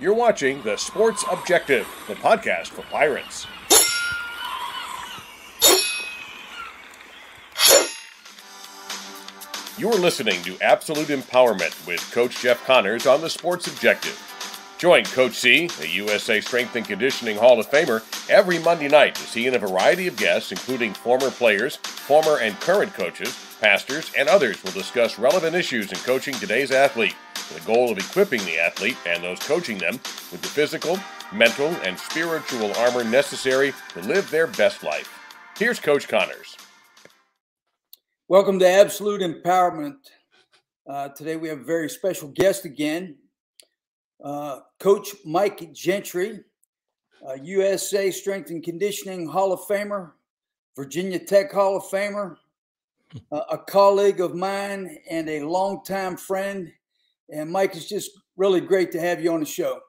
You're watching The Sports Objective, the podcast for Pirates. You're listening to Absolute Empowerment with Coach Jeff Connors on The Sports Objective. Join Coach C, a USA Strength and Conditioning Hall of Famer, every Monday night as he and a variety of guests, including former players, former and current coaches, pastors, and others will discuss relevant issues in coaching today's athlete, with the goal of equipping the athlete and those coaching them with the physical, mental, and spiritual armor necessary to live their best life. Here's Coach Connors. Welcome to Absolute Empowerment. Today we have a very special guest again, Coach Mike Gentry, USA Strength and Conditioning Hall of Famer, Virginia Tech Hall of Famer, a colleague of mine and a longtime friend. And Mike, it's just really great to have you on the show.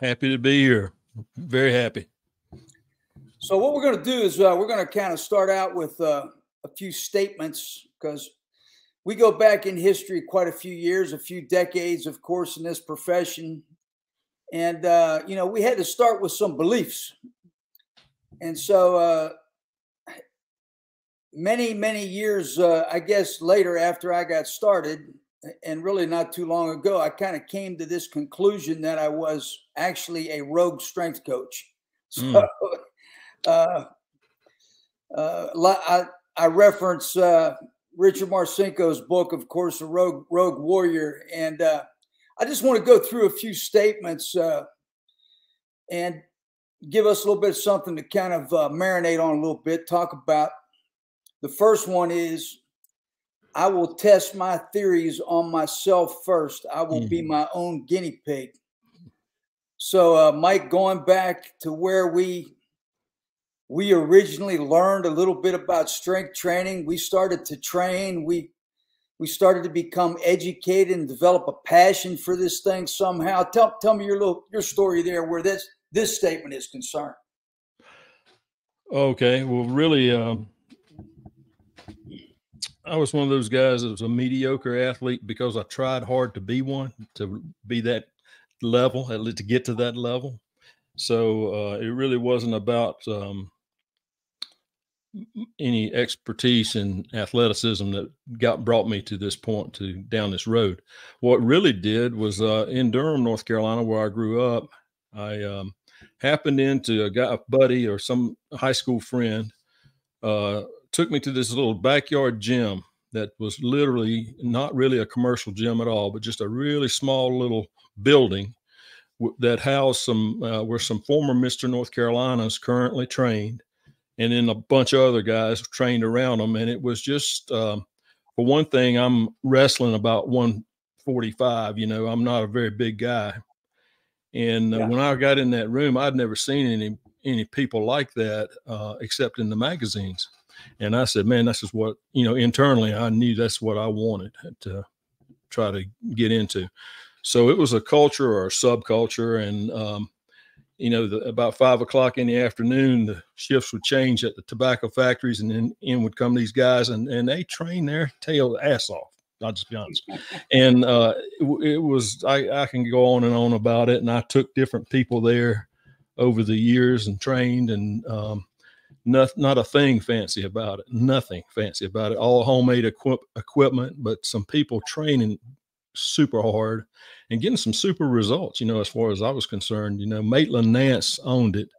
Happy to be here. Very happy. So what we're going to do is we're going to kind of start out with a few statements, because we go back in history quite a few years, a few decades, of course, in this profession. And, we had to start with some beliefs. And so many years, I guess, later after I got started, and really not too long ago, I kind of came to this conclusion that I was actually a rogue strength coach. So I reference Richard Marcinko's book, of course, A Rogue Warrior. And I just want to go through a few statements and give us a little bit of something to kind of marinate on a little bit, talk about. The first one is, I will test my theories on myself first. I will be my own guinea pig. So, Mike, going back to where we originally learned a little bit about strength training, we started to train. We started to become educated and develop a passion for this thing somehow. Tell me your story there, where this statement is concerned. Okay, well, really, I was one of those guys that was a mediocre athlete because I tried hard to be one, to be that level, to get to that level. So it really wasn't about any expertise in athleticism that brought me to this point, down this road. What really did was in Durham, North Carolina, where I grew up, I happened into a buddy or some high school friend took me to this little backyard gym that was literally not really a commercial gym at all, but just a really small little building that housed where some former Mr. North Carolinas currently trained, and then a bunch of other guys trained around them. And it was just, for one thing, I'm wrestling about 145. I'm not a very big guy. And when I got in that room, I'd never seen any people like that except in the magazines. And I said, man, this is what, internally I knew that's what I wanted to try to get into. So it was a culture or a subculture. And, about 5 o'clock in the afternoon, the shifts would change at the tobacco factories, and then in would come these guys, and they train their tail ass off. I'll just be honest. And it was, I can go on and on about it. And I took different people there over the years and trained, and not a thing fancy about it. Nothing fancy about it. All homemade equipment, but some people training super hard and getting some super results, as far as I was concerned. Maitland Nance owned it,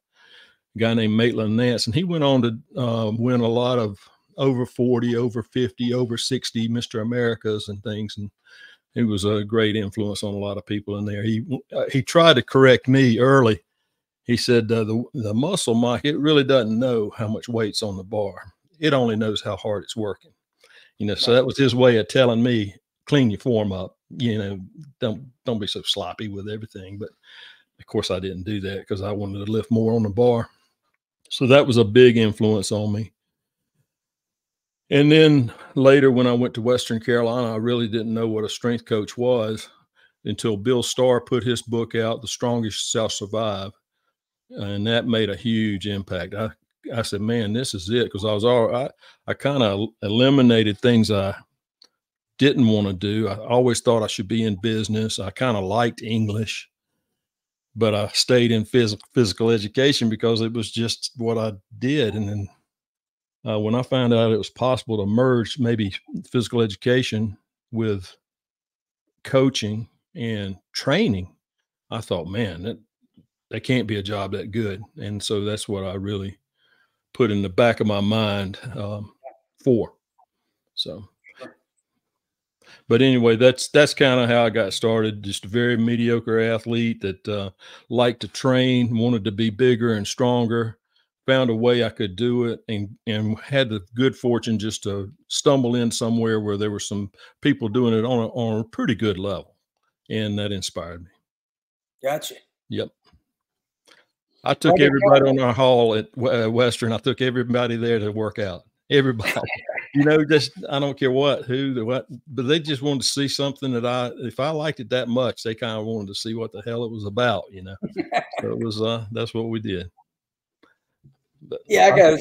a guy named Maitland Nance, and he went on to win a lot of over 40, over 50, over 60 Mr. Americas and things. And he was a great influence on a lot of people in there. He tried to correct me early. He said, the muscle, Mike, it really doesn't know how much weight's on the bar. It only knows how hard it's working. So that was his way of telling me, clean your form up. Don't be so sloppy with everything. But of course I didn't do that because I wanted to lift more on the bar. So that was a big influence on me. And then later, when I went to Western Carolina, I really didn't know what a strength coach was until Bill Starr put his book out, The Strongest Shall Survive. And that made a huge impact. I said, man, this is it. Because I kind of eliminated things I didn't want to do. I always thought I should be in business. I kind of liked English. but I stayed in physical education because it was just what I did. And then when I found out it was possible to merge maybe physical education with coaching and training, I thought, man, that can't be a job that good. And so that's what I really put in the back of my mind for. So, but anyway, that's kind of how I got started. Just a very mediocre athlete that liked to train, wanted to be bigger and stronger, found a way I could do it, and had the good fortune just to stumble in somewhere where there were some people doing it on a pretty good level. And that inspired me. Gotcha. Yep. I took everybody on our hall at Western. I took everybody there to work out. Everybody, just, I don't care what, but they just wanted to see something that if I liked it that much, they kind of wanted to see what the hell it was about, So it was, that's what we did. But yeah, I got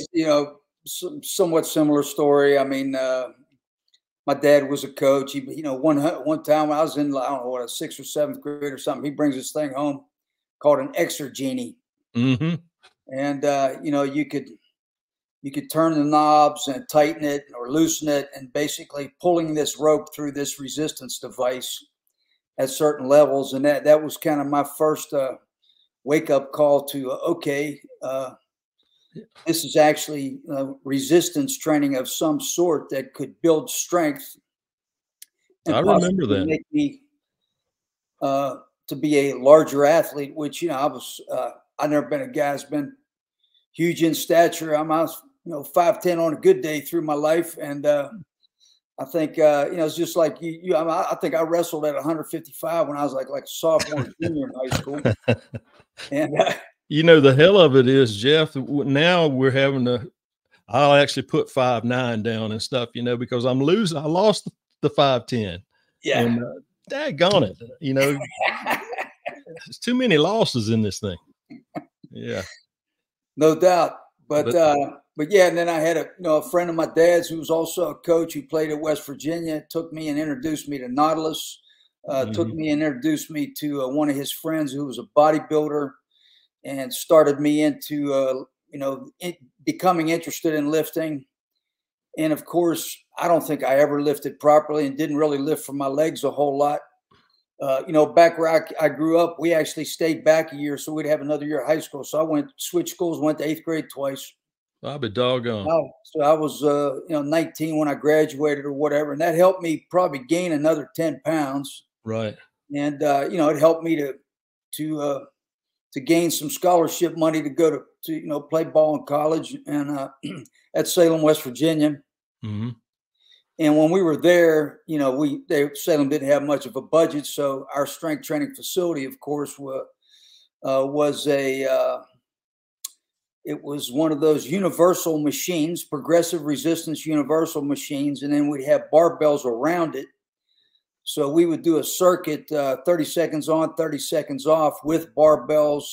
somewhat similar story. I mean, my dad was a coach. He, one time when I was in, I don't know what, a 6th or 7th grade or something, he brings this thing home called an Exer Genie. Mm-hmm. And, you could turn the knobs and tighten it or loosen it, and basically pulling this rope through this resistance device at certain levels. And that was kind of my first wake up call to, okay, this is actually resistance training of some sort that could build strength. And I remember that. Make me to be a larger athlete, which, I've never been a guy who's been huge in stature. I'm 5'10" on a good day through my life. And I think, it's just like you I think I wrestled at 155 when I was like a sophomore, junior in high school. And, the hell of it is, Jeff, now we're having I'll actually put 5'9" down and stuff, because I lost the 5'10". Yeah. And daggone it, there's too many losses in this thing. Yeah. No doubt. But yeah, and then I had a friend of my dad's who was also a coach who played at West Virginia, took me and introduced me to Nautilus, took me and introduced me to one of his friends who was a bodybuilder, and started me into, becoming interested in lifting. And of course, I don't think I ever lifted properly and didn't really lift for my legs a whole lot. Back where I grew up, we actually stayed back a year so we'd have another year of high school. So I switched schools, went to 8th grade twice. I'll be doggone. So I was, 19 when I graduated or whatever. And that helped me probably gain another 10 pounds. Right. And, it helped me to gain some scholarship money to go to play ball in college and at Salem, West Virginia. Mm-hmm. And when we were there, Salem didn't have much of a budget, so our strength training facility, of course, it was one of those universal machines, progressive resistance universal machines, and then we'd have barbells around it. So we would do a circuit, 30 seconds on, 30 seconds off with barbells.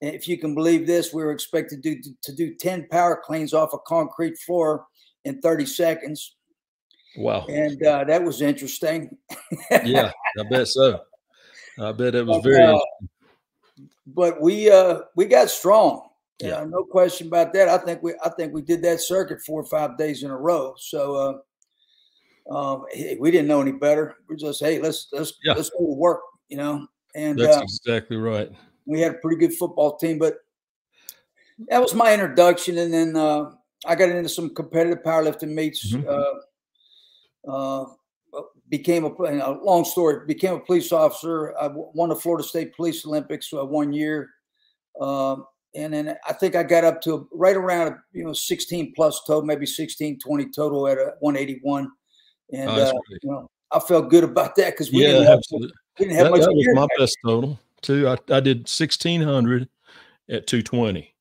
And if you can believe this, we were expected to do 10 power cleans off a concrete floor in 30 seconds. Wow. And that was interesting. Yeah, I bet so. I bet it was very interesting. But we got strong. Yeah, no question about that. I think we did that circuit 4 or 5 days in a row. So we didn't know any better. We're just, hey, let's go to work, And that's exactly right. We had a pretty good football team, but that was my introduction. And then I got into some competitive powerlifting meets. Mm-hmm. Became long story. Became a police officer. I won the Florida State Police Olympics 1 year, and then I think I got up to right around 16 plus total, maybe 16, 20 total at a 181, and I felt good about that because we didn't have much. That was my best total too. I did 1600 at 220.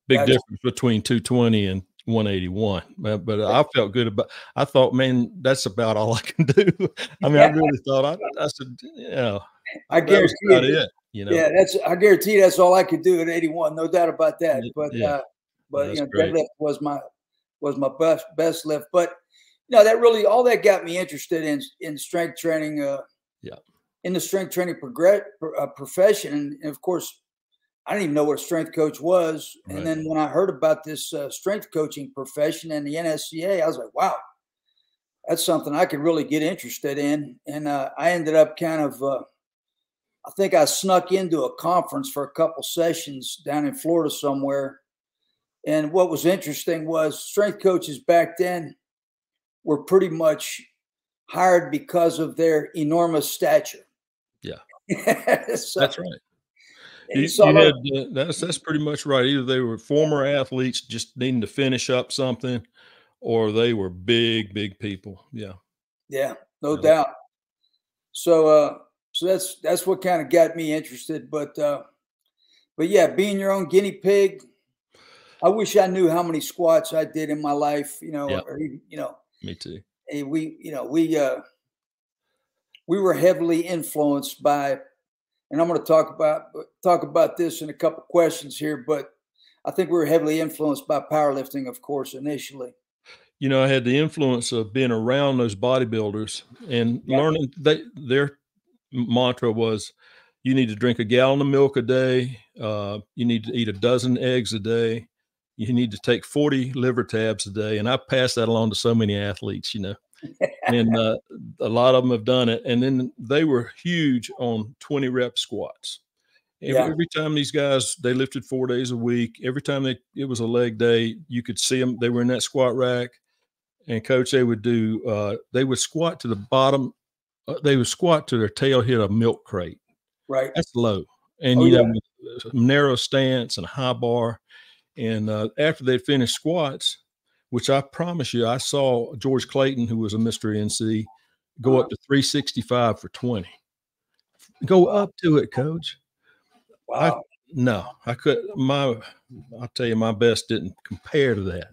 Big difference between 220 and 181, but I felt good about. I thought, man, that's about all I can do. I mean, I really thought I said, I guarantee it. Yeah, I guarantee that's all I could do at 81, no doubt about that. But deadlift was my best lift. But that really all that got me interested in strength training. in the strength training profession. And of course, I didn't even know what a strength coach was. Right. And then when I heard about this strength coaching profession and the NSCA, I was like, wow, that's something I could really get interested in. And I ended up kind of, I think I snuck into a conference for a couple sessions down in Florida somewhere. And what was interesting was strength coaches back then were pretty much hired because of their enormous stature. Yeah, So, that's right. That's pretty much right. Either they were former athletes just needing to finish up something, or they were big people. Yeah. Yeah, no doubt. So that's what kind of got me interested. But yeah, being your own guinea pig. I wish I knew how many squats I did in my life, or even, Me too. We were heavily influenced by, and I'm going to talk about this in a couple questions here, but I think we were heavily influenced by powerlifting, of course, initially. I had the influence of being around those bodybuilders and learning. Their mantra was, you need to drink a gallon of milk a day. You need to eat a dozen eggs a day. You need to take 40 liver tabs a day. And I passed that along to so many athletes, and a lot of them have done it. And then they were huge on 20 rep squats. Every time these guys, they lifted 4 days a week. Every time it was a leg day, you could see them. They were in that squat rack. And coach, they would squat to the bottom. They would squat to their tail hit a milk crate. Right. That's low. And, narrow stance and high bar. And after they finished squats, which I promise you, I saw George Clayton, who was a Mr. NC, go up to 365 for 20. Go up to it, coach. Wow. I couldn't. I'll tell you, my best didn't compare to that.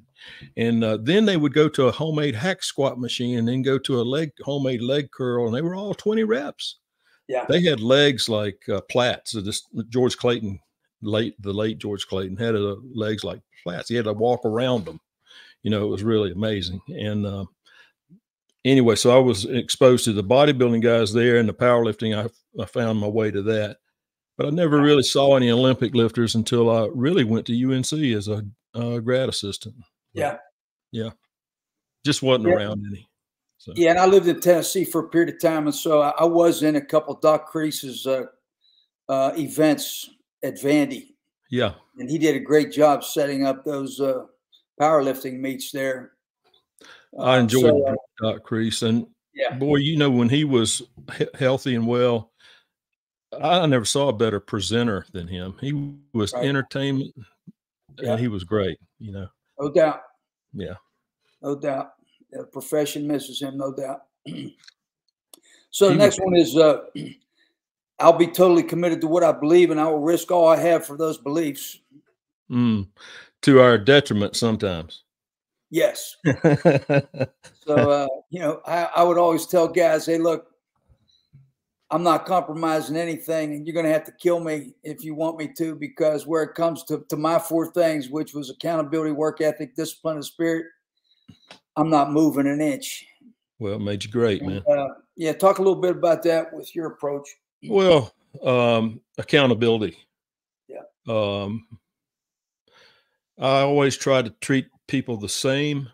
And then they would go to a homemade hack squat machine and then go to a homemade leg curl, and they were all 20 reps. Yeah. They had legs like plats. So George Clayton, the late George Clayton, had legs like plats. He had to walk around them. It was really amazing. And anyway, so I was exposed to the bodybuilding guys there, and the powerlifting. I found my way to that. But I never really saw any Olympic lifters until I really went to UNC as a grad assistant. Yeah. Yeah. Just wasn't around any. So. Yeah. And I lived in Tennessee for a period of time. And so I was in a couple of Doc Crease's events at Vandy. Yeah. And he did a great job setting up those powerlifting meets there. I enjoyed Doc Crease. And boy, when he was healthy and well, I never saw a better presenter than him. He was entertainment, and he was great, No doubt. Yeah. No doubt. The profession misses him, no doubt. So the next one is, I'll be totally committed to what I believe, and I will risk all I have for those beliefs. To our detriment sometimes. Yes. So, I would always tell guys, hey, look, I'm not compromising anything, and you're going to have to kill me if you want me to, because where it comes to my 4 things, which was accountability, work ethic, discipline, and spirit, I'm not moving an inch. Well, it made you great, man. Talk a little bit about that with your approach. Well, accountability. Yeah. I always try to treat people the same.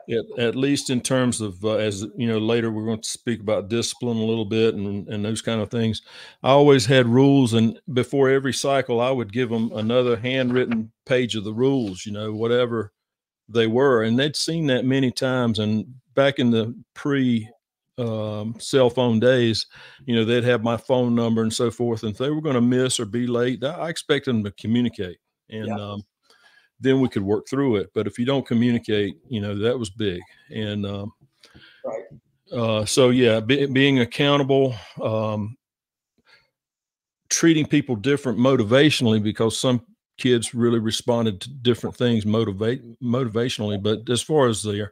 Yeah. At least in terms of, as later we're going to speak about discipline a little bit and those kind of things. I always had rules, and before every cycle, I would give them another handwritten page of the rules, whatever they were. And they'd seen that many times. And back in the cell phone days, they'd have my phone number and so forth. And if they were going to miss or be late, I expected them to communicate. And, then we could work through it. But if you don't communicate, that was big. And being accountable, treating people different motivationally, because some kids really responded to different things motivationally. But as far as the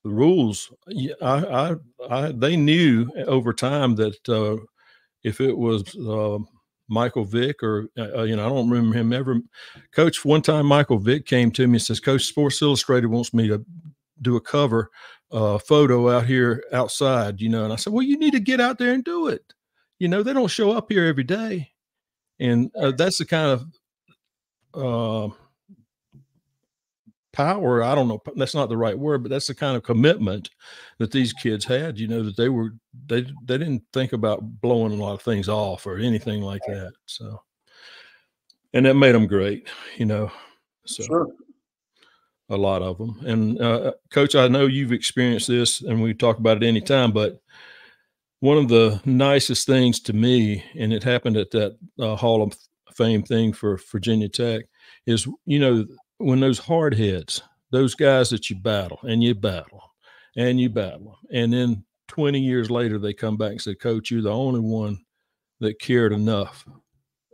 rules, they knew over time that if it was Michael Vick, or I don't remember him ever. Coach, one time Michael Vick came to me and says, Coach, Sports Illustrated wants me to do a cover photo out here outside, and I said, well, you need to get out there and do it. you know, they don't show up here every day. And that's the kind of power. I don't know. That's not the right word, but that's the kind of commitment that these kids had, you know, that they didn't think about blowing a lot of things off or anything like that. So, and that made them great, you know, so Sure. a lot of them. And Coach, I know you've experienced this and we talk about it anytime, but one of the nicest things to me, and it happened at that Hall of Fame thing for Virginia Tech, is, you know, when those hard heads, those guys that you battle and you battle and you battle, and then 20 years later they come back and say, Coach, you're the only one that cared enough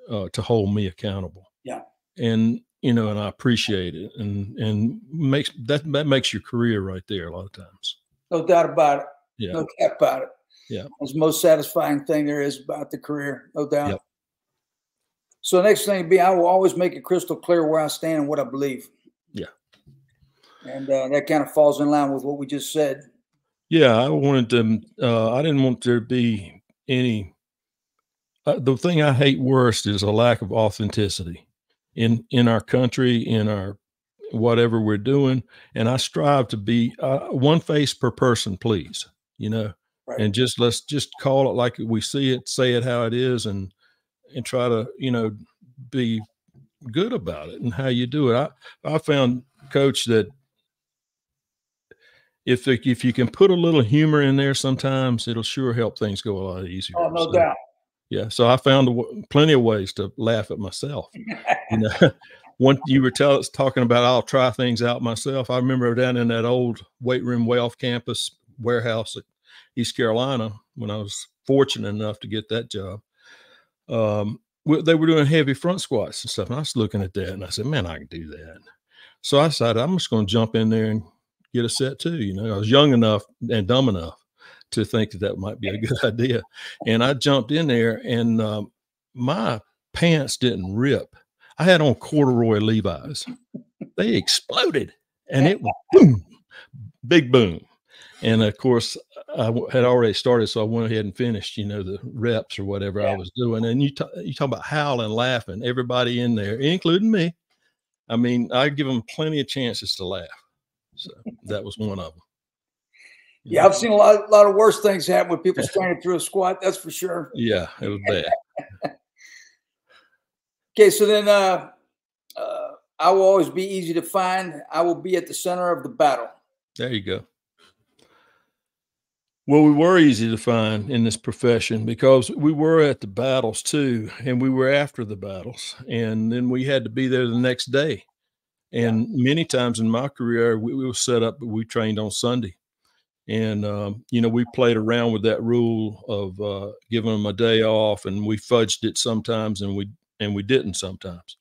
to hold me accountable. Yeah. And, you know, and I appreciate it. And makes that makes your career right there a lot of times. No doubt about it. Yeah. No doubt about it. Yeah. It's the most satisfying thing there is about the career. No doubt. Yep. So the next thing to be, I will always make it crystal clear where I stand and what I believe. Yeah. And that kind of falls in line with what we just said. Yeah. I wanted to, I didn't want there to be any, the thing I hate worst is a lack of authenticity in our country, in our, whatever we're doing. And I strive to be one face per person, please, you know, Right. and let's just call it like we see it, say it how it is, and try to, you know, be good about it and how you do it. I found, Coach, that if you can put a little humor in there, sometimes it'll sure help things go a lot easier. Oh, no doubt. Yeah. So I found plenty of ways to laugh at myself. You know, when you were talking about, I'll try things out myself. I remember down in that old weight room way off campus warehouse at East Carolina, when I was fortunate enough to get that job. They were doing heavy front squats and stuff. And I was looking at that and I said, man, I can do that. So I decided I'm just going to jump in there and get a set too. You know, I was young enough and dumb enough to think that might be a good idea. And I jumped in there and my pants didn't rip. I had on corduroy Levi's. They exploded and it was boom, big boom. And of course, I had already started, so I went ahead and finished, you know, the reps or whatever I was doing. And you talk about howling, laughing, everybody in there, including me. I mean, I give them plenty of chances to laugh. So that was one of them. Yeah, I've seen a lot of worse things happen with people standing through a squat. That's for sure. Yeah, it was bad. Okay, so then I will always be easy to find. I will be at the center of the battle. There you go. Well, we were easy to find in this profession because we were at the battles too, and we were after the battles, and then we had to be there the next day. And many times in my career, we were set up, we trained on Sunday. And, you know, we played around with that rule of giving them a day off, and we fudged it sometimes and we didn't sometimes.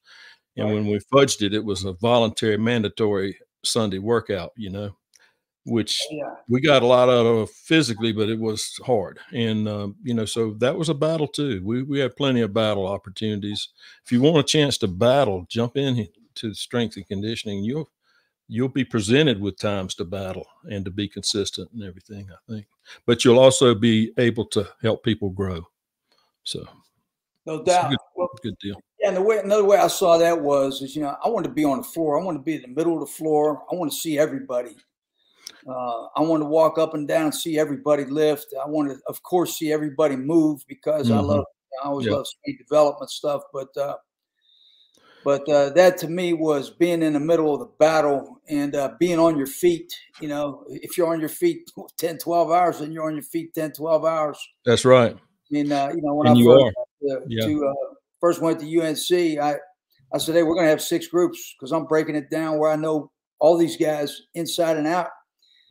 And when we fudged it, it was a voluntary, mandatory Sunday workout, you know, which we got a lot out of physically, but it was hard. And, you know, so that was a battle too. We had plenty of battle opportunities. If you want a chance to battle, jump in to strength and conditioning. You'll be presented with times to battle and to be consistent and everything, I think. But you'll also be able to help people grow. So no doubt. Good deal. Yeah, and another way I saw that is, you know, I want to be on the floor. I want to be in the middle of the floor. I want to see everybody. I want to walk up and down and see everybody lift. I want to, of course, see everybody move because I always love speed development stuff. But that to me was being in the middle of the battle and being on your feet. You know, if you're on your feet 10, 12 hours, then you're on your feet 10, 12 hours. That's right. And, you know, when I first went to UNC, I said, hey, we're going to have 6 groups because I'm breaking it down where I know all these guys inside and out.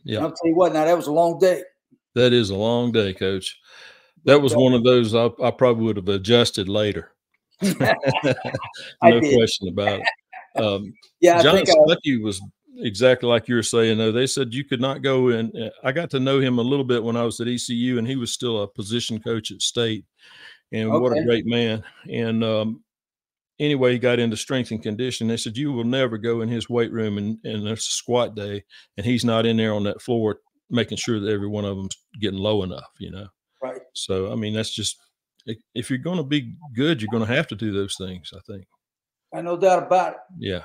Yeah. And I'll tell you what, now that was a long day. That is a long day, Coach. That was one of those I probably would have adjusted later. No question about it. John Stuckey was exactly like you were saying, though. They said you could not go in. I got to know him a little bit when I was at ECU, and he was still a position coach at State. And what a great man. And anyway, he got into strength and conditioning. They said, you will never go in his weight room and there's a squat day and he's not in there on that floor making sure that every one of them's getting low enough, you know? Right. So, I mean, that's just if you're going to be good, you're going to have to do those things, I think. I no doubt about it. Yeah.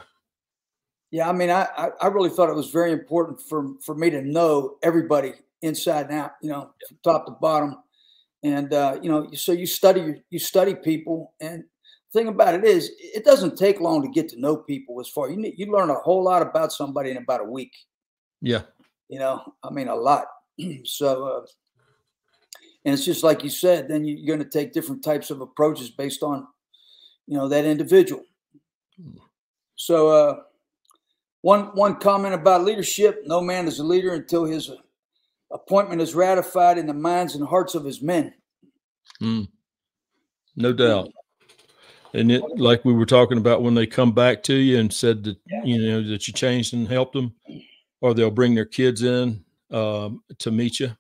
Yeah, I mean, I really thought it was very important for me to know everybody inside and out, from top to bottom, and so you study people, and the thing about it is, it doesn't take long to get to know people. As far you learn a whole lot about somebody in about a week. Yeah, I mean, a lot. So, and it's just like you said. Then you're going to take different types of approaches based on, that individual. So. One comment about leadership: no man is a leader until his appointment is ratified in the minds and hearts of his men. No doubt. And it, like we were talking about, when they come back to you and said that, that you changed and helped them, or they'll bring their kids in to meet you,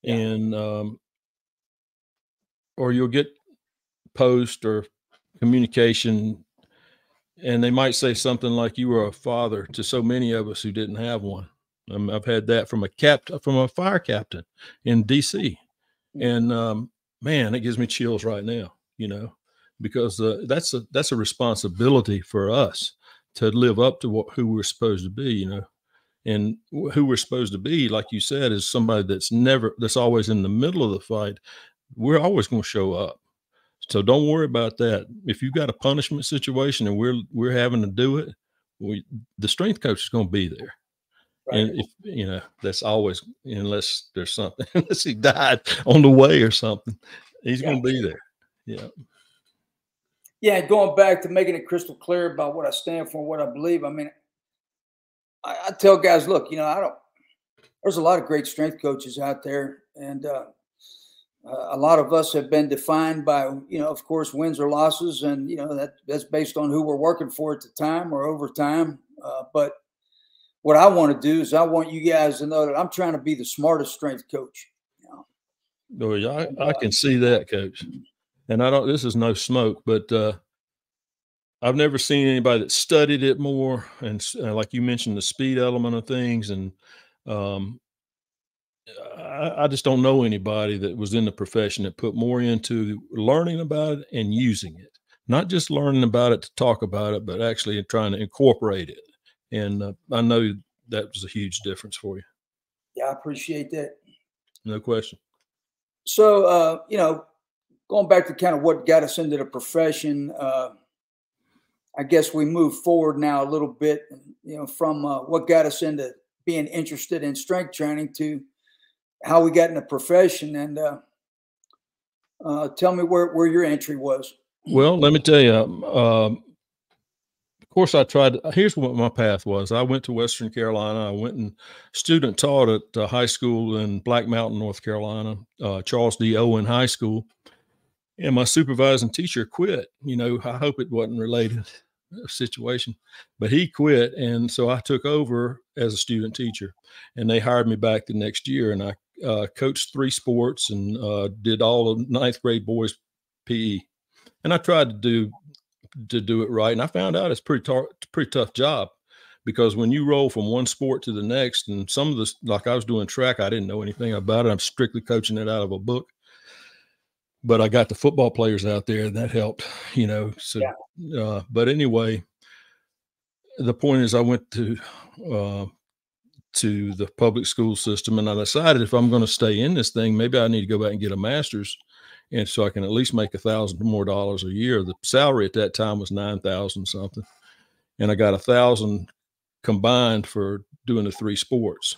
and or you'll get post or communication, and they might say something like, "You were a father to so many of us who didn't have one." I've had that from a fire captain in DC, and man, it gives me chills right now, because that's a responsibility for us to live up to who we're supposed to be, and who we're supposed to be, like you said, is somebody that's always in the middle of the fight. We're always going to show up. So don't worry about that. If you've got a punishment situation and we're having to do it, the strength coach is going to be there. Right. And if that's always, unless there's something, unless he died on the way or something, he's going to be there. Yeah. Yeah. Going back to making it crystal clear about what I stand for, what I believe. I mean, I tell guys, look, there's a lot of great strength coaches out there, and a lot of us have been defined by, of course, wins or losses, and that's based on who we're working for at the time or over time. But what I want to do is I want you guys to know that I'm trying to be the smartest strength coach. Oh, yeah, I can see that, Coach. And this is no smoke, but I've never seen anybody that studied it more. And like you mentioned, the speed element of things. And I just don't know anybody that was in the profession that put more into learning about it and using it. Not just learning about it to talk about it, but actually trying to incorporate it. And I know that was a huge difference for you. Yeah, I appreciate that. No question. So, going back to kind of what got us into the profession, I guess we move forward now a little bit, from what got us into being interested in strength training to how we got in the profession. And tell me where your entry was. Well, let me tell you, of course, here's what my path was. I went to Western Carolina. I went and student taught at high school in Black Mountain, North Carolina, Charles D. Owen High School. And my supervising teacher quit. I hope it wasn't related situation, but he quit. And so I took over as a student teacher, and they hired me back the next year. And I coached 3 sports and did all of 9th grade boys PE. And I tried to do it right. And I found out it's pretty tough job, because when you roll from one sport to the next, and some of this, like I was doing track, I didn't know anything about it. I'm strictly coaching it out of a book, but I got the football players out there, and that helped, so, yeah. But anyway, the point is I went to the public school system, and I decided if I'm going to stay in this thing, maybe I need to go back and get a master's. And so I can at least make $1,000 more a year. The salary at that time was $9,000 something. And I got $1,000 combined for doing the 3 sports.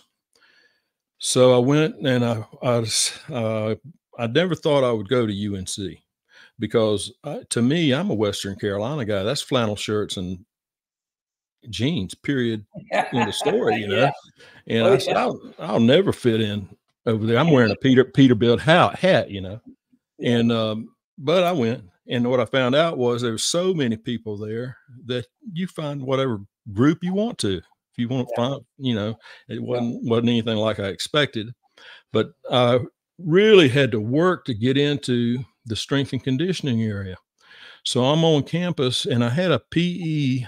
So I went, and I never thought I would go to UNC, because to me, I'm a Western Carolina guy. That's flannel shirts and jeans, period, in the story, Yeah. And I said, I'll never fit in over there. I'm wearing a Peterbilt hat, And, but I went, and what I found out was there were so many people there that you find whatever group you want to. If you want to find, it wasn't anything like I expected, but I really had to work to get into the strength and conditioning area. So I'm on campus, and I had a PE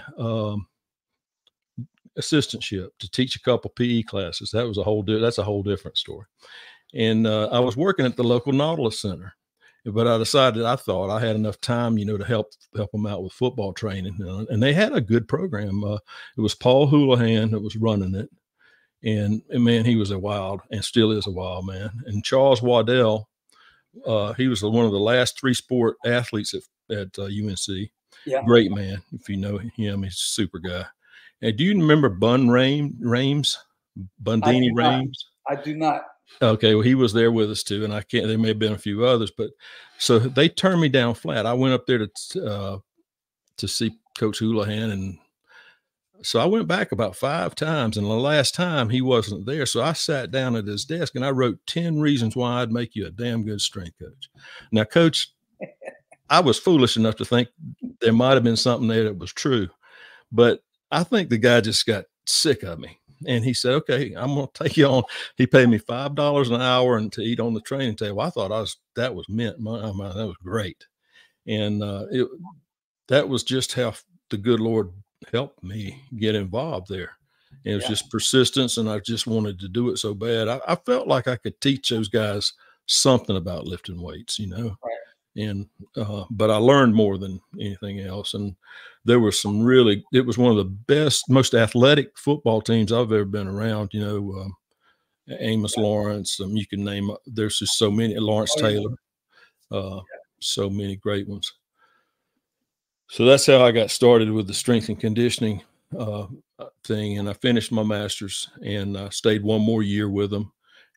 assistantship to teach a couple PE classes. That's a whole different story. And I was working at the local Nautilus Center. But I decided, I thought I had enough time, to help them out with football training. And they had a good program. It was Paul Houlihan that was running it. And man, he was a wild, and still is a wild man. And Charles Waddell, he was one of the last three-sport athletes at UNC. Yeah. Great man. If you know him, he's a super guy. And do you remember Bundini Rames? I do not. Okay, well, he was there with us too, and there may have been a few others, but so they turned me down flat. I went up there to see Coach Houlihan, and so I went back about 5 times, and the last time he wasn't there. So I sat down at his desk and I wrote 10 reasons why I'd make you a damn good strength coach. Now, Coach, I was foolish enough to think there might have been something there that was true, but I think the guy just got sick of me. And he said, okay, I'm going to take you on. He paid me $5 an hour and to eat on the training table. I thought that was mint. That was great. And that was just how the good Lord helped me get involved there. And it was just persistence, and I just wanted to do it so bad. I felt like I could teach those guys something about lifting weights, Right. And but I learned more than anything else. And there were it was one of the best, most athletic football teams I've ever been around. Amos Lawrence, you can name, there's just so many, Lawrence Taylor, so many great ones. So that's how I got started with the strength and conditioning thing. And I finished my master's and I stayed one more year with them.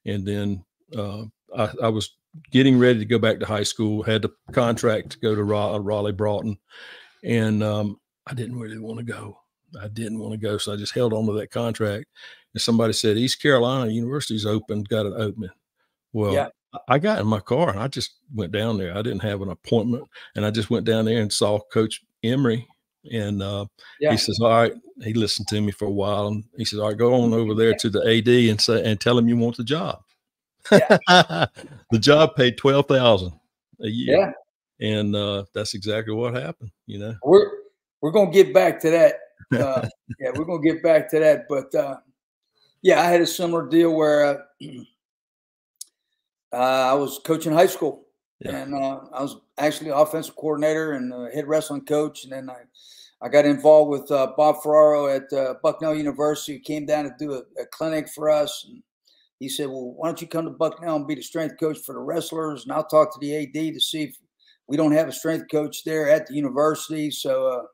And then I was getting ready to go back to high school, had the contract to go to Raleigh Broughton. And I didn't really want to go. So I just held on to that contract. And somebody said, East Carolina University's got an opening. Well, I got in my car and I just went down there. I didn't have an appointment. And I just went down there and saw Coach Emery. And he says, all right, he listened to me for a while. And he says, all right, go on over there to the AD and tell him you want the job. The job paid $12,000 a year. Yeah. And that's exactly what happened, We're going to get back to that. We're going to get back to that. But I had a similar deal where I was coaching high school, and I was actually offensive coordinator and head wrestling coach. And then I got involved with Bob Ferraro at Bucknell University, who came down to do a clinic for us. And he said, well, why don't you come to Bucknell and be the strength coach for the wrestlers? And I'll talk to the AD to see if we don't have a strength coach there at the university. So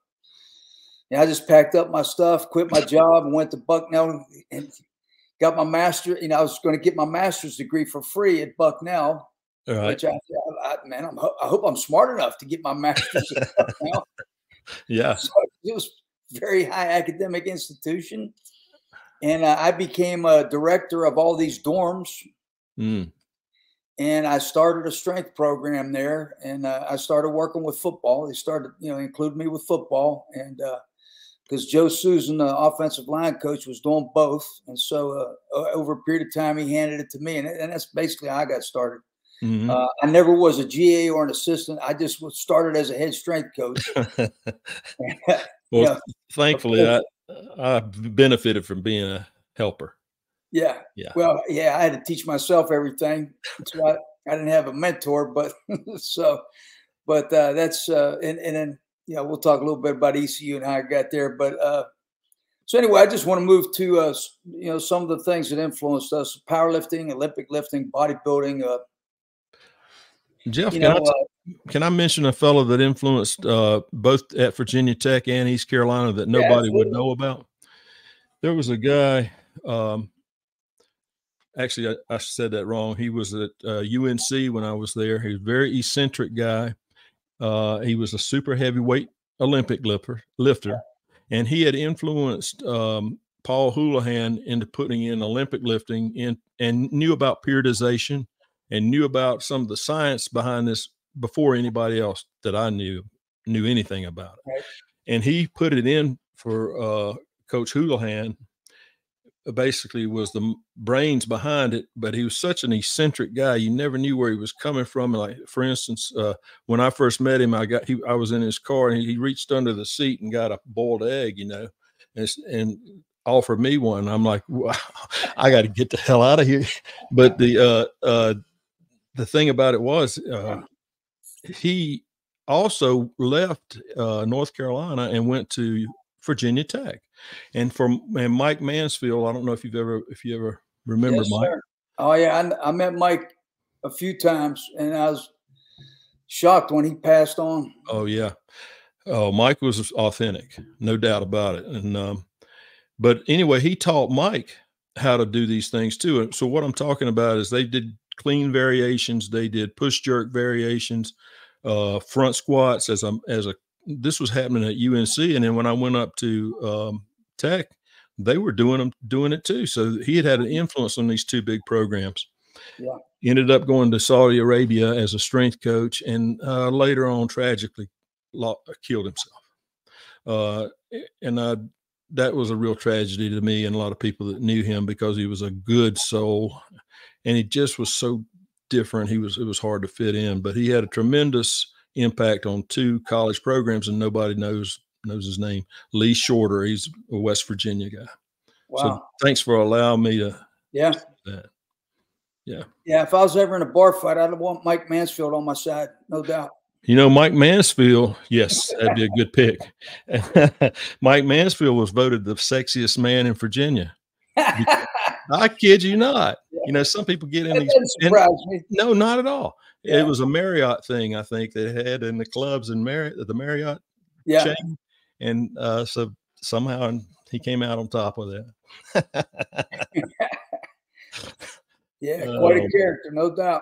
I just packed up my stuff, quit my job, and went to Bucknell and got my master. I was going to get my master's degree for free at Bucknell. All right. Which I hope I'm smart enough to get my master's at Bucknell. Yeah. So it was a very high academic institution. And I became a director of all these dorms. And I started a strength program there. And I started working with football. They started, including me with football. And because Joe Susan, the offensive line coach, was doing both. And so over a period of time, he handed it to me. And that's basically how I got started. Mm-hmm. I never was a GA or an assistant. I just started as a head strength coach. Well, thankfully, I benefited from being a helper. Yeah. Well, I had to teach myself everything. That's why I didn't have a mentor, but that's and then we'll talk a little bit about ECU and how I got there. But so anyway, I just want to move to some of the things that influenced us: powerlifting, Olympic lifting, bodybuilding. Jeff, can I mention a fellow that influenced both at Virginia Tech and East Carolina that nobody would know about? There was a guy. Actually, I said that wrong. He was at UNC when I was there. He was a very eccentric guy. He was a super heavyweight Olympic lifter, and he had influenced Paul Houlihan into putting in Olympic lifting and knew about periodization and knew about some of the science behind this before anybody else that I knew anything about it. Right. And he put it in for Coach Houlihan. Basically was the brains behind it, but he was such an eccentric guy. You never knew where he was coming from. Like, for instance, when I first met him, I was in his car and he reached under the seat and got a boiled egg, and offered me one. I'm like, wow, I got to get the hell out of here. But the thing about it was, he also left North Carolina and went to Virginia Tech. And Mike Mansfield, I don't know if you ever remember Yes, Mike. sir. Oh yeah, I met Mike a few times, and I was shocked when he passed on. Oh yeah. Oh, Mike was authentic, no doubt about it. And but anyway, he taught Mike how to do these things too. And so what I'm talking about is they did clean variations, they did push jerk variations, front squats this was happening at UNC. And then when I went up to Tech, they were doing it too. So he had an influence on these two big programs. Yeah. Ended up going to Saudi Arabia as a strength coach, and later on tragically killed himself. That was a real tragedy to me and a lot of people that knew him, because he was a good soul and he just was so different. It was hard to fit in, but he had a tremendous impact on two college programs, and nobody knows his name. Lee Shorter. He's a West Virginia guy. Wow. So thanks for allowing me to say that. Yeah. Yeah. If I was ever in a bar fight, I'd want Mike Mansfield on my side, no doubt. You know, Mike Mansfield, yes, that'd be a good pick. Mike Mansfield was voted the sexiest man in Virginia. I kid you not. You know, some people get in these. That surprised me. No, not at all. Yeah. It was a Marriott thing, I think, they had in the clubs in the Marriott chain. And so somehow he came out on top of that. Yeah, quite a character, no doubt.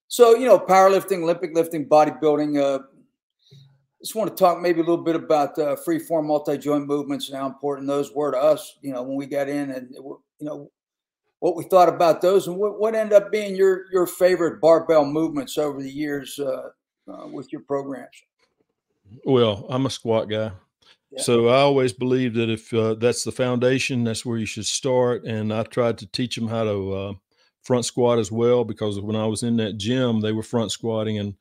So, you know, powerlifting, Olympic lifting, bodybuilding. Just want to talk maybe a little bit about free-form multi-joint movements and how important those were to us, you know, when we got in, and, you know, what we thought about those, and what ended up being your favorite barbell movements over the years with your programs. Well, I'm a squat guy. Yeah. So I always believe that if that's the foundation, that's where you should start. And I tried to teach them how to front squat as well, because when I was in that gym, they were front squatting. And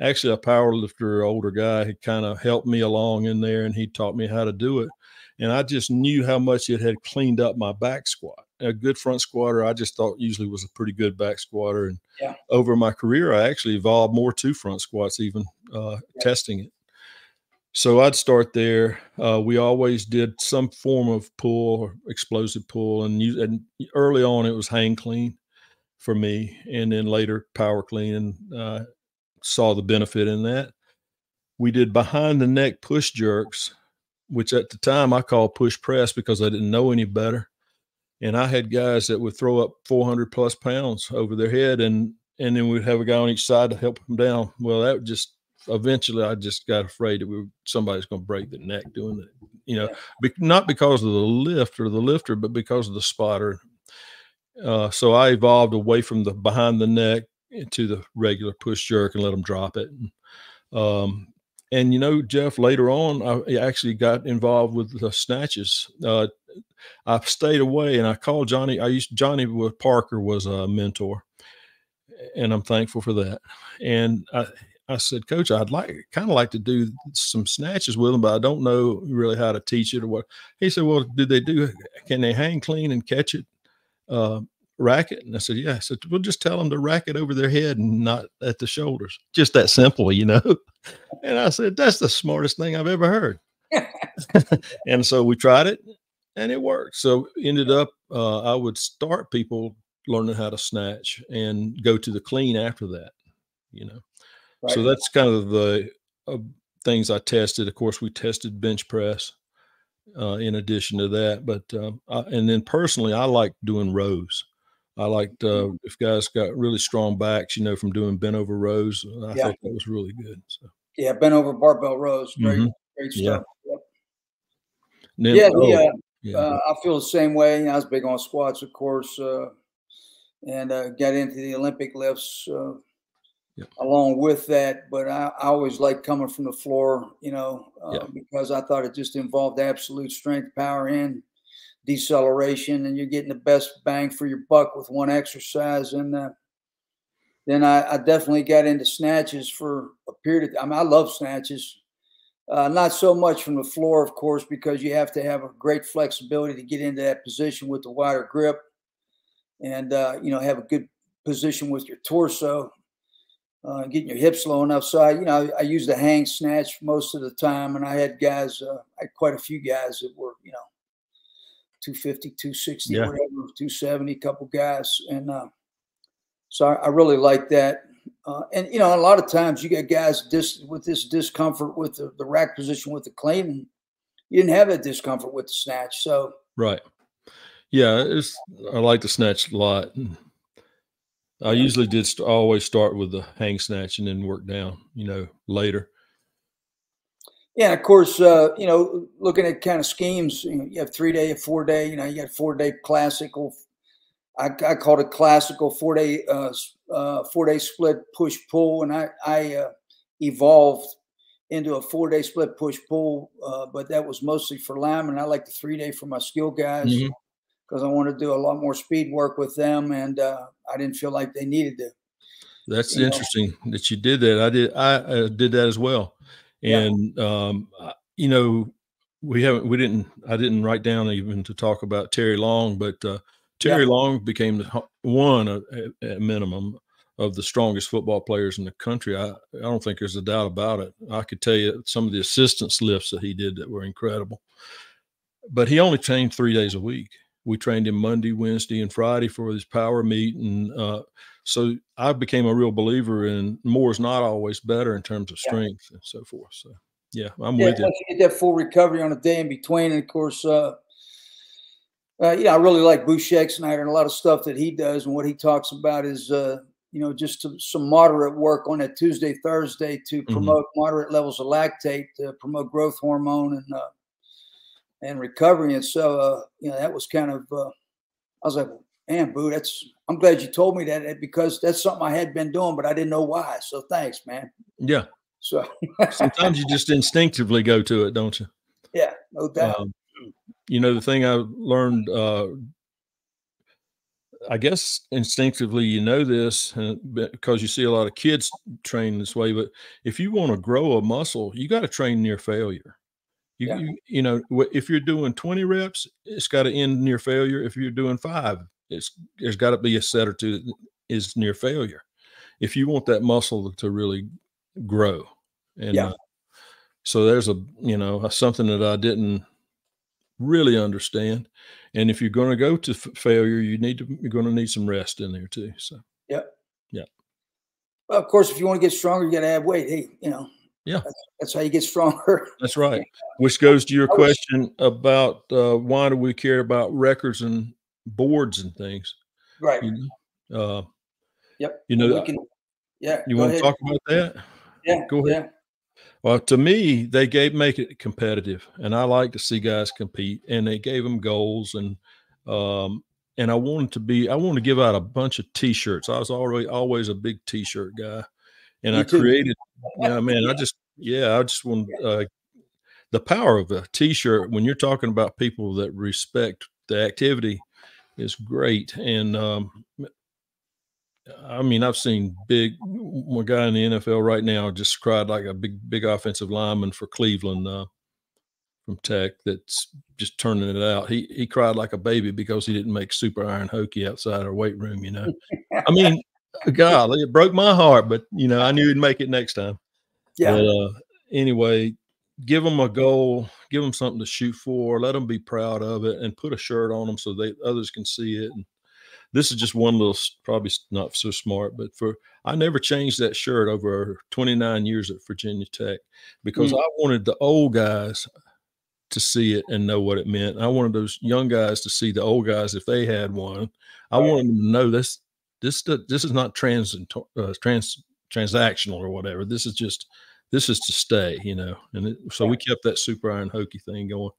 actually a power lifter, older guy, had kind of helped me along in there, and he taught me how to do it. And I just knew how much it had cleaned up my back squat. A good front squatter, I just thought usually was a pretty good back squatter. And over my career, I actually evolved more to front squats, even testing it. So I'd start there. We always did some form of pull or explosive pull. And early on, it was hang clean for me. And then later power clean, and saw the benefit in that. We did behind the neck push jerks, which at the time I called push press because I didn't know any better. And I had guys that would throw up 400 plus pounds over their head, and then we'd have a guy on each side to help them down. Well, that just eventually I just got afraid that somebody's going to break their neck doing it, you know, not because of the lift or the lifter, but because of the spotter. So I evolved away from the behind the neck into the regular push jerk and let them drop it. And you know, Jeff, later on, I actually got involved with the snatches. I stayed away, and I called Johnny. Johnny Parker was a mentor, and I'm thankful for that. And I said, Coach, I'd kind of like to do some snatches with them, but I don't know really how to teach it or what. He said, well, can they hang clean and catch it, rack it? And I said, yeah. I said, we'll just tell them to rack it over their head and not at the shoulders. Just that simple, you know? And I said, that's the smartest thing I've ever heard. And so we tried it, and it worked. So ended up, I would start people learning how to snatch and go to the clean after that, you know? Right. So that's kind of the things I tested. Of course, we tested bench press in addition to that. But and then personally, I like doing rows. I liked if guys got really strong backs, you know, from doing bent over rows. I thought that was really good. So yeah, bent over barbell rows, great stuff. Yeah. Then, I feel the same way. I was big on squats, of course, and got into the Olympic lifts. Along with that, but I always liked coming from the floor, you know, because I thought it just involved absolute strength, power, and deceleration, and you're getting the best bang for your buck with one exercise. And then I definitely got into snatches for a period of time. I love snatches, not so much from the floor, of course, because you have to have a great flexibility to get into that position with the wider grip, and you know, have a good position with your torso, getting your hips low enough. So I used a hang snatch most of the time, and I had guys, I had quite a few guys that were, 250, 260, Yeah. whatever, 270, couple guys. And so I really like that. And, a lot of times you get guys with this discomfort with the rack position with the clean. And you didn't have that discomfort with the snatch. So. Right. Yeah. I like the snatch a lot. I usually always start with the hang snatch and then work down, later. Yeah, of course, looking at kind of schemes, you have 3-day, a 4-day, you got 4-day classical. I called it classical 4-day split push pull, and I evolved into a 4-day split push pull, but that was mostly for linemen. I like the 3-day for my skill guys because I want to do a lot more speed work with them, and I didn't feel like they needed to. That's interesting that you did that. I did that as well. And, I didn't write down even to talk about Terry Long, but Terry Long became one at minimum of the strongest football players in the country. I don't think there's a doubt about it. I could tell you some of the assistance lifts that he did that were incredible, but he only trained 3 days a week. We trained him Monday, Wednesday, and Friday for his power meet. And so I became a real believer in more is not always better in terms of strength and so forth. So, yeah, I'm with you. Once you get that full recovery on a day in between, and of course, I really like Boucher Snyder, and a lot of stuff that he does. And what he talks about is, just some moderate work on that Tuesday, Thursday to promote moderate levels of lactate, to promote growth hormone and recovery. And so, that was kind of, I was like, man, Boo, I'm glad you told me that, because that's something I had been doing, but I didn't know why. So thanks, man. Yeah. So sometimes you just instinctively go to it, don't you? Yeah, no doubt. The thing I learned, I guess instinctively, this because you see a lot of kids train this way, but if you want to grow a muscle, you got to train near failure. If you're doing 20 reps, it's got to end near failure. If you're doing 5, there's got to be a set or two that is near failure if you want that muscle to really grow. And so there's something that I didn't really understand. And if you're going to go to failure, you're going to need some rest in there too. So yeah. Well, of course, if you want to get stronger, you got to add weight. Hey, that's how you get stronger. That's right. Which goes to your question about why do we care about records and boards and things? Right. Yep. You want to talk about that? Yeah. Go ahead. Yeah. Well, to me, they make it competitive, and I like to see guys compete. And they gave them goals, and I want to give out a bunch of T-shirts. I was always a big T-shirt guy, and I created. I just want the power of a T-shirt when you're talking about people that respect the activity is great. And I've seen one guy in the NFL right now just cried like a big offensive lineman for Cleveland from Tech that's just turning it out. He cried like a baby because he didn't make super iron hokey outside our weight room, golly, it broke my heart, but I knew he'd make it next time. Yeah. But anyway, give them a goal, give them something to shoot for, let them be proud of it, and put a shirt on them so others can see it. And this is just one little, probably not so smart, but I never changed that shirt over 29 years at Virginia Tech because I wanted the old guys to see it and know what it meant. I wanted those young guys to see the old guys if they had one. I wanted them to know this is not transactional or whatever. This is to stay, And so we kept that super iron hokey thing going.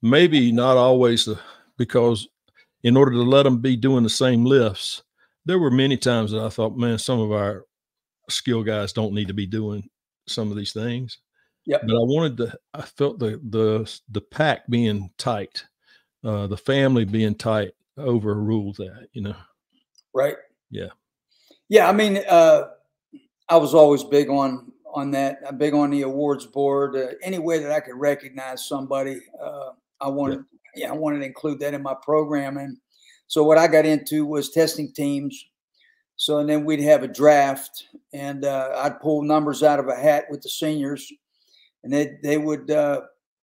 Maybe not always because in order to let them be doing the same lifts, there were many times that I thought, man, some of our skill guys don't need to be doing some of these things. Yep. But I felt the pack being tight, the family being tight overruled that, Right. Yeah. Yeah. I was always big on that. I'm big on the awards board. Any way that I could recognize somebody, I wanted to include that in my program. And so what I got into was testing teams So, and then we'd have a draft, and I'd pull numbers out of a hat with the seniors, and they would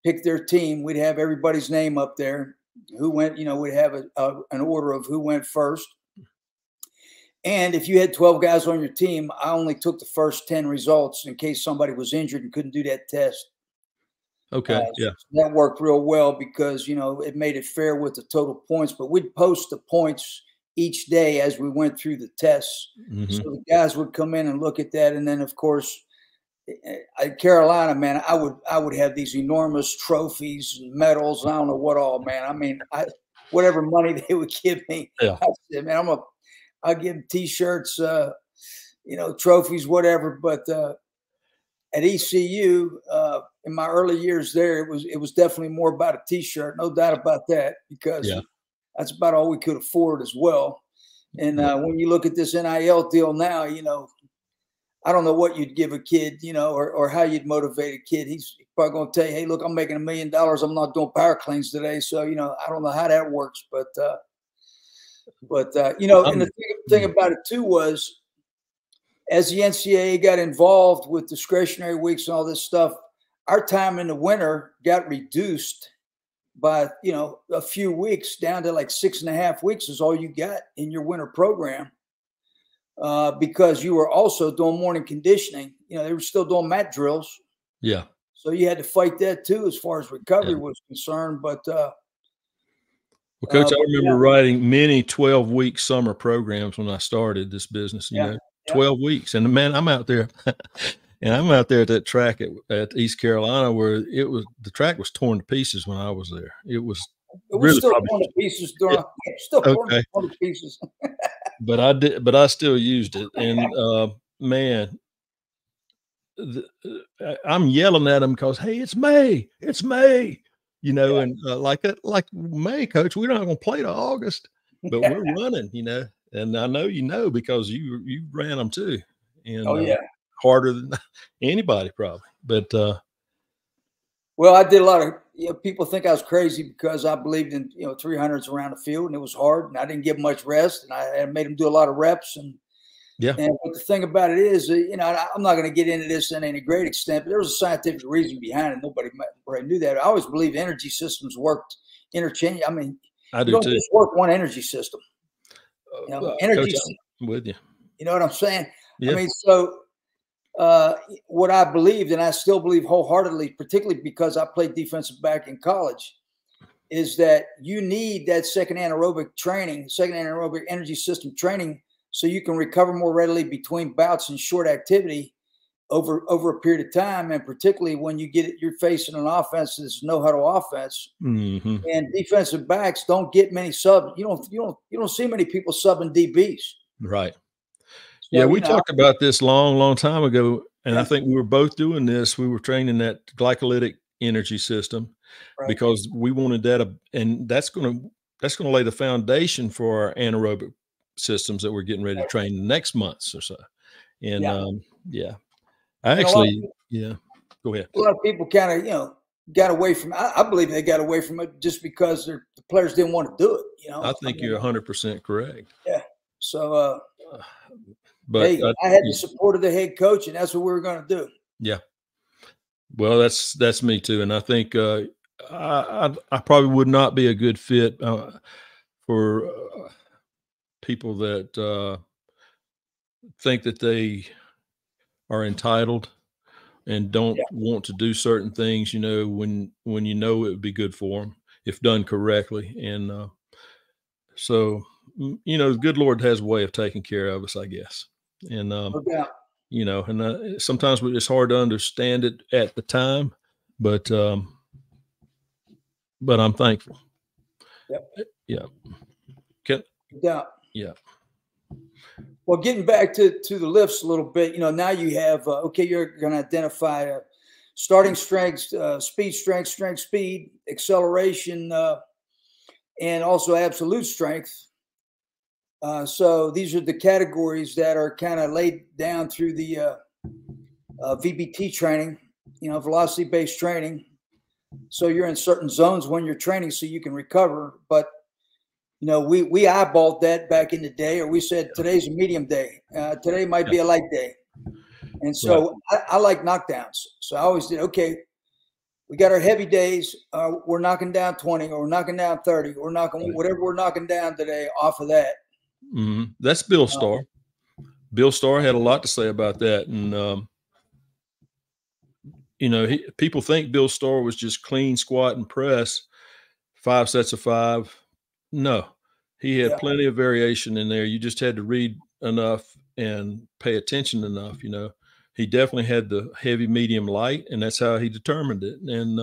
pick their team. We'd have everybody's name up there. Who went, we'd have an order of who went first. And if you had 12 guys on your team, I only took the first 10 results in case somebody was injured and couldn't do that test. Okay. Yeah. So that worked real well because, it made it fair with the total points, but we'd post the points each day as we went through the tests. Mm-hmm. So the guys would come in and look at that. And then of course, Carolina, man, I would have these enormous trophies and medals. And I don't know what all, man. I mean, whatever money they would give me, yeah. I said, man, I'll give them T-shirts, trophies, whatever. But at ECU, in my early years there, it was definitely more about a T-shirt, no doubt about that, because that's about all we could afford as well. And when you look at this NIL deal now, I don't know what you'd give a kid, or how you'd motivate a kid. He's probably going to tell you, hey, look, I'm making $1 million. I'm not doing power cleans today. So, I don't know how that works. But and the thing about it, too, was as the NCAA got involved with discretionary weeks and all this stuff, our time in the winter got reduced by, a few weeks down to like 6.5 weeks is all you got in your winter program. Because you were also doing morning conditioning, they were still doing mat drills. Yeah. So you had to fight that too, as far as recovery was concerned. But, well, Coach, I remember writing many 12-week summer programs when I started this business, 12 weeks. And man, I'm out there and I'm out there at that track at East Carolina where the track was torn to pieces when I was there. It was really still torn to pieces during, still torn to pieces. But I still used it. And man, I'm yelling at them because, hey, it's May, and like May, Coach, we're not going to play to August, but we're running, and I know because you ran them too, and harder than anybody probably. But well, I did a lot of, people think I was crazy because I believed in, 300s around the field, and it was hard, and I didn't give much rest, and I made them do a lot of reps. And but the thing about it is, I'm not going to get into this in any great extent, but there was a scientific reason behind it. Nobody knew that. I always believe energy systems worked interchange. I mean, I do don't too. just work one energy system. Energy. Coach, I'm with you. You know what I'm saying? Yeah. I mean, so. What I believed, and I still believe wholeheartedly, particularly because I played defensive back in college, is that you need that second anaerobic energy system training so you can recover more readily between bouts and short activity over a period of time. And particularly when you're facing an offense that's no huddle offense, mm-hmm. and defensive backs don't get many subs. You don't see many people subbing DBs. Right. So, we talked about this long time ago, and I think we were both doing this. We were training that glycolytic energy system because we wanted that, and that's going to lay the foundation for our anaerobic systems that we're getting ready to train the next months or so. And I actually, go ahead. A lot of people kind of, got away from. I believe they got away from it just because the players didn't want to do it. I think you're 100% correct. Yeah. So. But hey, I had the support of the head coach, and that's what we were going to do. Yeah. Well, that's me too, and I think I probably would not be a good fit for people that think that they are entitled and don't want to do certain things. When it would be good for them if done correctly, and so the good Lord has a way of taking care of us, I guess. And, sometimes it's hard to understand it at the time, but I'm thankful. Yeah. Yeah. Well, getting back to the lifts a little bit, now you have, you're going to identify starting strength, speed, strength, speed, acceleration, and also absolute strength. So these are the categories that are kind of laid down through the VBT training, velocity-based training. So you're in certain zones when you're training so you can recover. But you know, we eyeballed that back in the day, or we said today's a medium day. Today might be a light day. And so I like knockdowns. So I always did, okay, we got our heavy days. We're knocking down 20, or we're knocking down 30. We're knocking whatever we're knocking down today off of that. Mm-hmm. That's Bill Starr. Bill Starr had a lot to say about that. And, you know, people think Bill Starr was just clean, squat, and press, 5 sets of 5. No, he had plenty of variation in there. You just had to read enough and pay attention enough. You know, he definitely had the heavy, medium, light, and that's how he determined it. And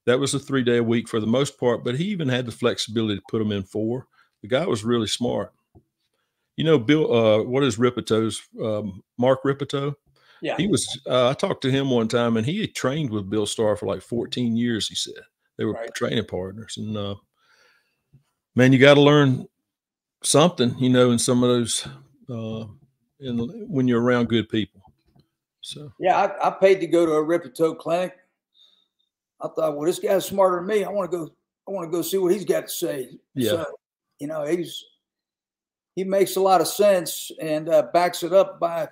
that was a 3-day a week for the most part, but he even had the flexibility to put them in 4. The guy was really smart. You know, Bill, what is Ripeto's, Mark Ripito? Yeah. He was, I talked to him one time, and he had trained with Bill Starr for like 14 years, he said. They were training partners. And, man, you got to learn something, you know, in some of those, when you're around good people. So, yeah, I paid to go to a Ripito clinic. I thought, well, this guy's smarter than me. I want to go see what he's got to say. Yeah. So, you know, he makes a lot of sense and backs it up by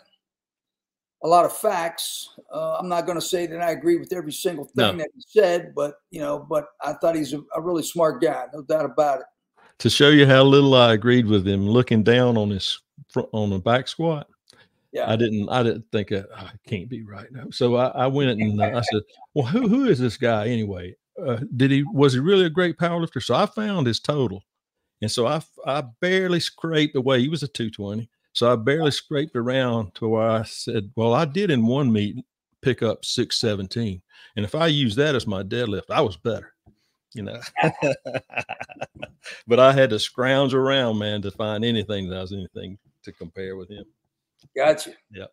a lot of facts. I'm not going to say that I agree with every single thing that he said, but, you know, I thought he's a really smart guy. No doubt about it. To show you how little I agreed with him, looking down on on the back squat, I didn't think it can't be right. So I went and I said, well, who is this guy anyway? Was he really a great powerlifter? So I found his total. And so I barely scraped away. He was a 220. So I barely scraped around to where I said, well, I did in one meet pick up 617. And if I use that as my deadlift, I was better, you know. But I had to scrounge around, man, to find anything that was anything to compare with him. Gotcha. Yeah.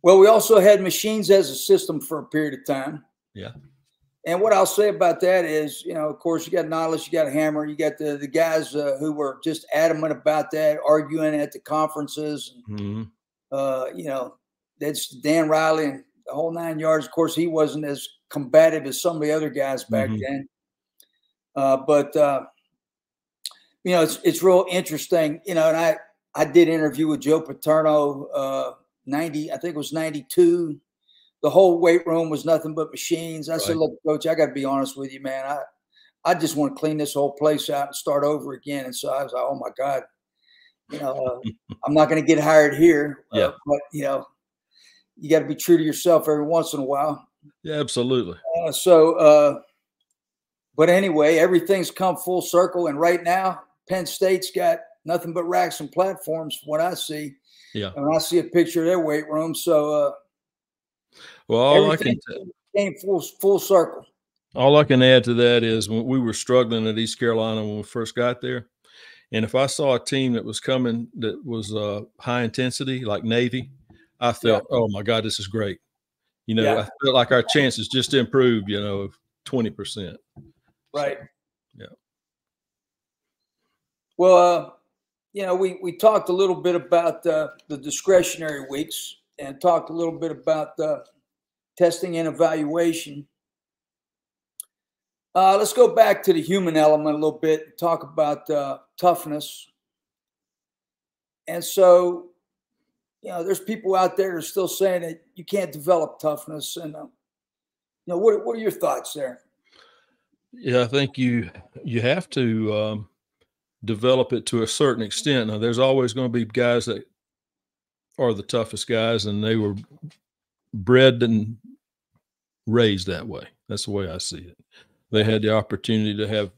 Well, we also had machines as a system for a period of time. Yeah. And what I'll say about that is, you know, of course, you got Nautilus, you got Hammer, you got the guys who were just adamant about that, arguing at the conferences. Mm-hmm. You know, that's Dan Riley and the whole 9 yards. Of course, he wasn't as combative as some of the other guys back then. But you know, it's real interesting, you know, and I did interview with Joe Paterno, I think it was 92. The whole weight room was nothing but machines. I said, look, Coach, I got to be honest with you, man. I just want to clean this whole place out and start over again. And so I was like, oh my God, you know, I'm not going to get hired here. But you know, you got to be true to yourself every once in a while. Yeah, absolutely. But anyway, everything's come full circle. And right now, Penn State's got nothing but racks and platforms from what I see. Yeah. And I see a picture of their weight room. So, well, all I can came full circle. All I can add to that is when we were struggling at East Carolina when we first got there, and if I saw a team that was coming that was high intensity like Navy, I felt, oh my God, this is great. You know, I felt like our chances just improved, you know, 20%. Right. So, yeah. Well, you know, we talked a little bit about the discretionary weeks and talked a little bit about testing and evaluation. Let's go back to the human element a little bit and talk about toughness. And so, you know, there's people out there who are still saying that you can't develop toughness. And, you know, what are your thoughts there? Yeah, I think you have to develop it to a certain extent. Now, there's always going to be guys that are the toughest guys, and they were bred and raised that way. That's the way I see it. They had the opportunity to have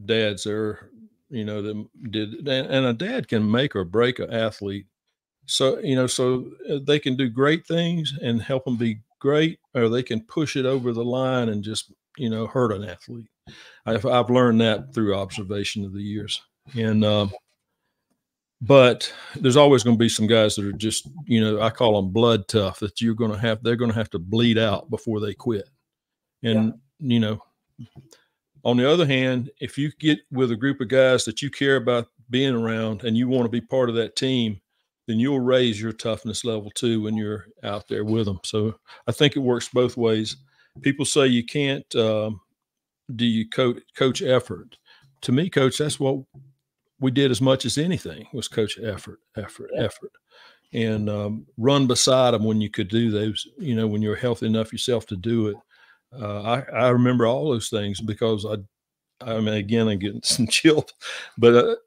dads there, you know, that did, and a dad can make or break an athlete. So, you know, so they can do great things and help them be great, or they can push it over the line and just, you know, hurt an athlete. I've learned that through observation of the years. And, but there's always going to be some guys that are just, you know, I call them blood tough, that they're going to have to bleed out before they quit. And, you know, on the other hand, if you get with a group of guys that you care about being around and you want to be part of that team, then you'll raise your toughness level too when you're out there with them. So I think it works both ways. People say you can't, do you coach effort? To me, Coach, that's what we did as much as anything was coach effort, and run beside them when you could do those, when you're healthy enough yourself to do it. I remember all those things because I mean, again, I'm getting some chills, but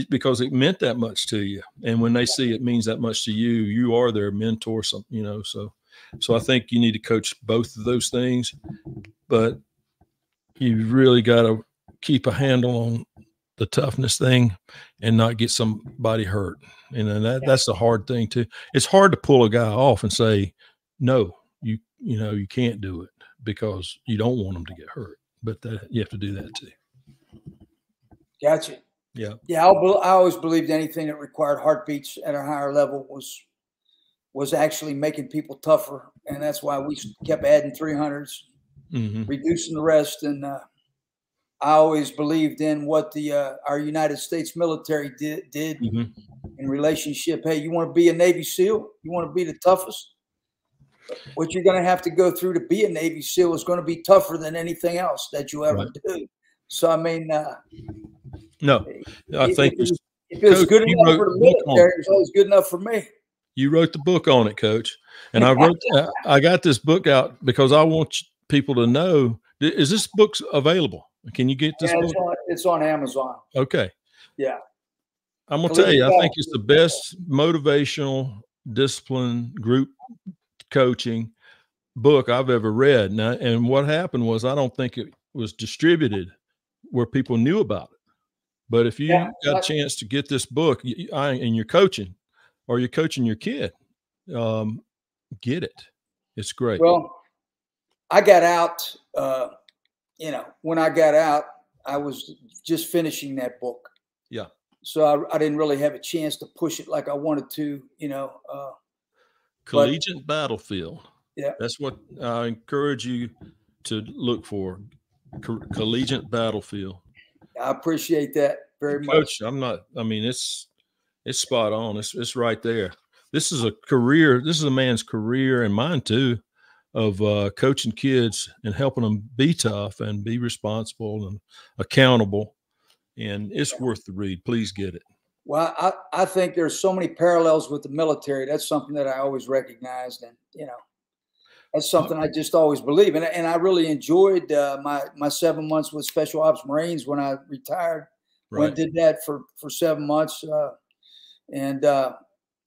because it meant that much to you. And when they see it means that much to you, you are their mentor, so I think you need to coach both of those things, but you really got to keep a handle on the toughness thing and not get somebody hurt. And then that's the hard thing too. It's hard to pull a guy off and say, no, you can't do it because you don't want them to get hurt, but you have to do that too. Gotcha. Yeah. Yeah. I always believed anything that required heartbeats at a higher level was actually making people tougher. And that's why we kept adding 300s, reducing the rest. And I always believed in what our United States military did in relationship. Hey, you want to be a Navy SEAL? You want to be the toughest? What you're going to have to go through to be a Navy SEAL is going to be tougher than anything else that you ever do. So, I mean, no, I think if it was good enough for the military, it's always good enough for me. You wrote the book on it, Coach. And I got this book out because I want people to know, is this book available? Can you get this book? It's on Amazon. Okay. Yeah. I'm going to tell you, I think it's the best motivational discipline group coaching book I've ever read. Now, and what happened was I don't think it was distributed where people knew about it. But if you got a chance to get this book and you're coaching or you're coaching your kid, get it. It's great. Well, I got out, when I got out, I was just finishing that book. Yeah. So I didn't really have a chance to push it like I wanted to, Collegiate Battlefield. Yeah. That's what I encourage you to look for. Collegiate Battlefield. I appreciate that very much. Coach, it's spot on. It's right there. This is a career. This is a man's career and mine too, of coaching kids and helping them be tough and be responsible and accountable. And it's worth the read. Please get it. Well, I think there's so many parallels with the military. That's something that I always recognized. And, that's something I just always believe. And I really enjoyed my 7 months with Special Ops Marines when I retired. Right. Went and did that for 7 months. That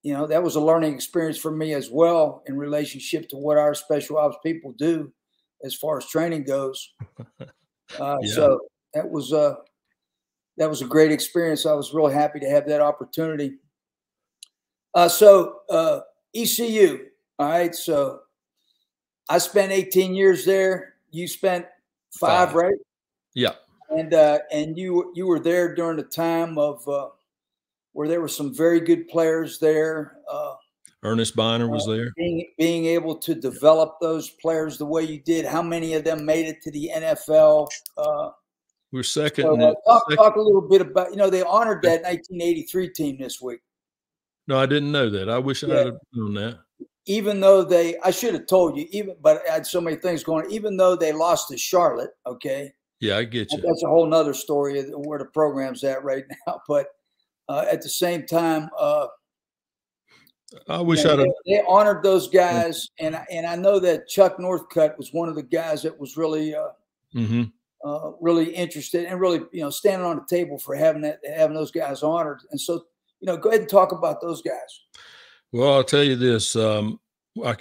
was a learning experience for me as well in relationship to what our Special Ops people do as far as training goes. So that was a great experience. I was really happy to have that opportunity. ECU. All right. So I spent 18 years there. You spent 5, right? Yeah. And you were there during the time of where there were some very good players there. Ernest Biner was there. Being able to develop those players the way you did. How many of them made it to the NFL? We're second. So, talk a little bit about, they honored that 1983 team this week. No, I didn't know that. I wish I had known that. Even though I should have told you, but I had so many things going on, even though they lost to Charlotte, okay? Yeah, I get you. That's a whole nother story of where the program's at right now. But at the same time, I wish I'd have. They honored those guys. And I know that Chuck Northcutt was one of the guys that was really really interested and really, standing on the table for having those guys honored. And so, go ahead and talk about those guys. Well, I'll tell you this. I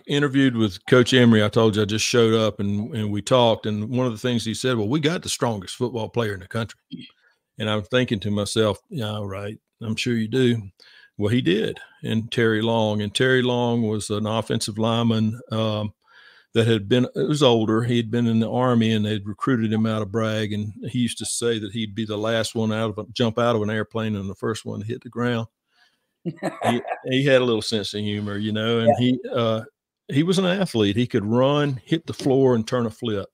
interviewed with Coach Emery. I told you I just showed up and we talked. And one of the things he said, well, we got the strongest football player in the country. And I'm thinking to myself, yeah, right. I'm sure you do. Well, he did. And Terry Long was an offensive lineman that was older. He had been in the Army and they'd recruited him out of Bragg. And he used to say that he'd be the last one jump out of an airplane and the first one to hit the ground. he had a little sense of humor, and he was an athlete. He could run, hit the floor, and turn a flip.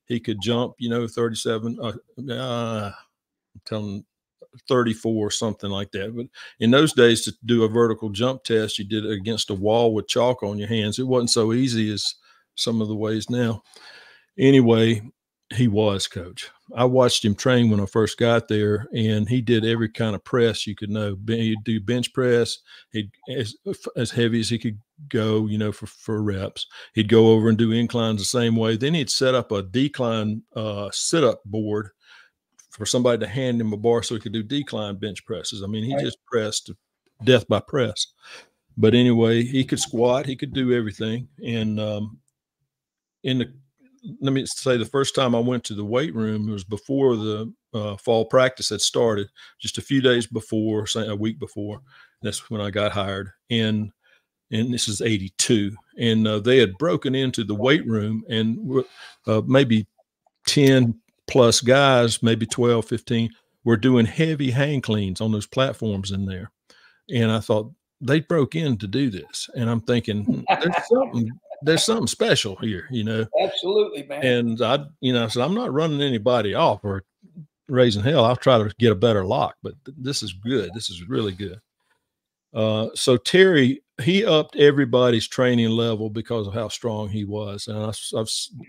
He could jump, 37, I'm telling 34, something like that. But in those days, to do a vertical jump test, you did it against a wall with chalk on your hands. It wasn't so easy as some of the ways now. Anyway, he was, Coach. I watched him train when I first got there, and he did every kind of press you could know. He'd do bench press. He'd as heavy as he could go, you know, for reps. He'd go over and do inclines the same way. Then he'd set up a decline sit-up board for somebody to hand him a bar so he could do decline bench presses. I mean, he just pressed to death by press. But anyway, he could squat. He could do everything. And let me say, the first time I went to the weight room, it was before the fall practice had started, just a few days before, say a week before. That's when I got hired. And this is 82. And they had broken into the weight room, and maybe 10 plus guys, maybe 12, 15, were doing heavy hang cleans on those platforms in there. And I thought, they broke in to do this. And I'm thinking, there's something special here, you know. Absolutely, man. And I, you know, so I'm not running anybody off or raising hell. I'll try to get a better lock, but this is good. This is really good. So Terry, he upped everybody's training level because of how strong he was. And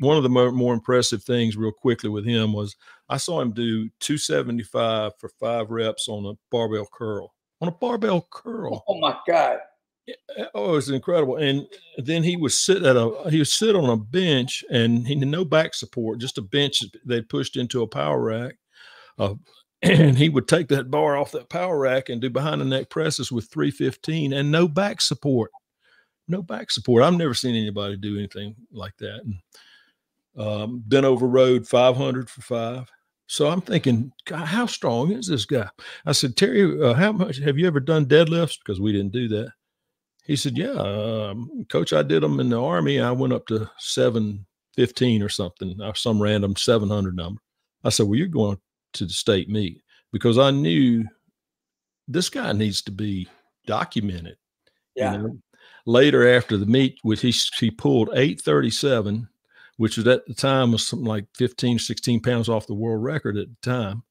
one of the more impressive things real quickly with him was I saw him do 275 for 5 reps on a barbell curl. On a barbell curl. Oh my God. Oh, it was incredible. And then he would sit on a bench, and he had no back support, just a bench they pushed into a power rack. And he would take that bar off that power rack and do behind the neck presses with 315 and no back support. No back support. I've never seen anybody do anything like that. And bent over road 500 for 5. So I'm thinking, God, how strong is this guy? I said, Terry, how much have you ever done deadlifts? Because we didn't do that. He said, yeah, Coach, I did them in the Army. I went up to 715 or something, or some random 700 number. I said, well, you're going to the state meet, because I knew this guy needs to be documented. Yeah. You know? Later after the meet, he pulled 837, which was at the time was something like 15, 16 pounds off the world record at the time.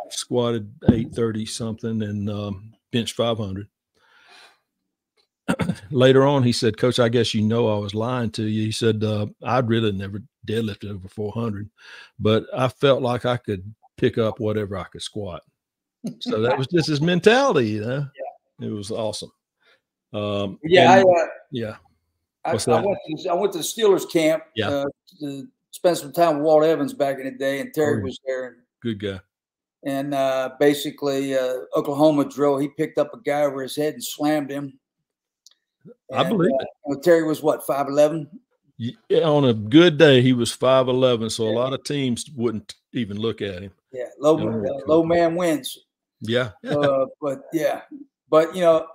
Squatted 830 something and bench 500. Later on, he said, Coach, I guess you know I was lying to you. He said, I'd really never deadlifted over 400, but I felt like I could pick up whatever I could squat. So that was just his mentality, you know? Yeah. It was awesome. I went to the Steelers camp to spend some time with Walt Evans back in the day, and Terry was there. Good guy. And basically, Oklahoma drill, he picked up a guy over his head and slammed him. And, I believe it. Terry was what, 5'11"? Yeah, on a good day, he was 5'11", so a lot of teams wouldn't even look at him. Yeah, low man wins. Yeah. But you know,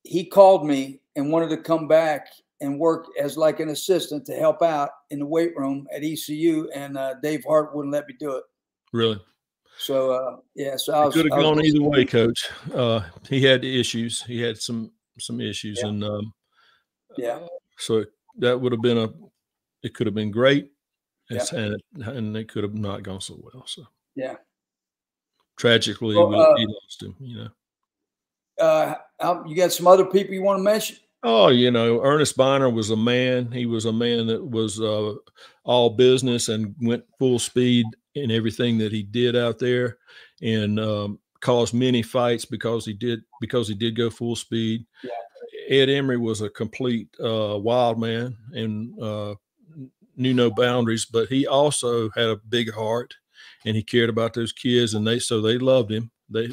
he called me and wanted to come back and work as like an assistant to help out in the weight room at ECU, and Dave Hart wouldn't let me do it. Really? So so I could have gone either way, Coach. He had issues. He had some issues, and so that would have been it could have been great, and it could have not gone so well. So tragically, he lost him. You know. You got some other people you want to mention? Oh, you know, Ernest Biner was a man. He was a man that was all business and went full speed in everything that he did out there, and caused many fights because he did go full speed. Yeah. Ed Emery was a complete wild man and knew no boundaries, but he also had a big heart, and he cared about those kids, and they loved him. They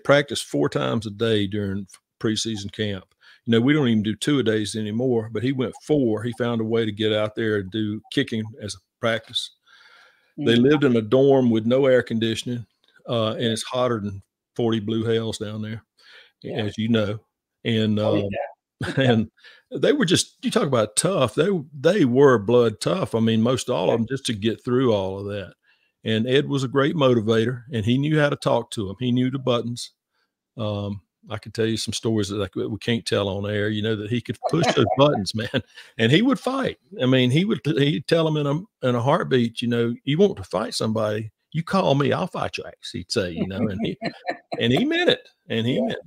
practiced 4 times a day during preseason camp. You know, we don't even do 2 a days anymore, but he went 4. He found a way to get out there and do kicking as a practice. Mm-hmm. They lived in a dorm with no air conditioning, and it's hotter than 40 blue hells down there, as you know. And and they were just, you talk about tough. They were blood tough. I mean, most all of them, just to get through all of that. And Ed was a great motivator, and he knew how to talk to them. He knew the buttons. I could tell you some stories that we can't tell on air, you know, that he could push those buttons, man. And he would fight. I mean, he'd tell them in a heartbeat, you know, you want to fight somebody, you call me, I'll fight your ass, he'd say, you know, and he meant it. And he meant it.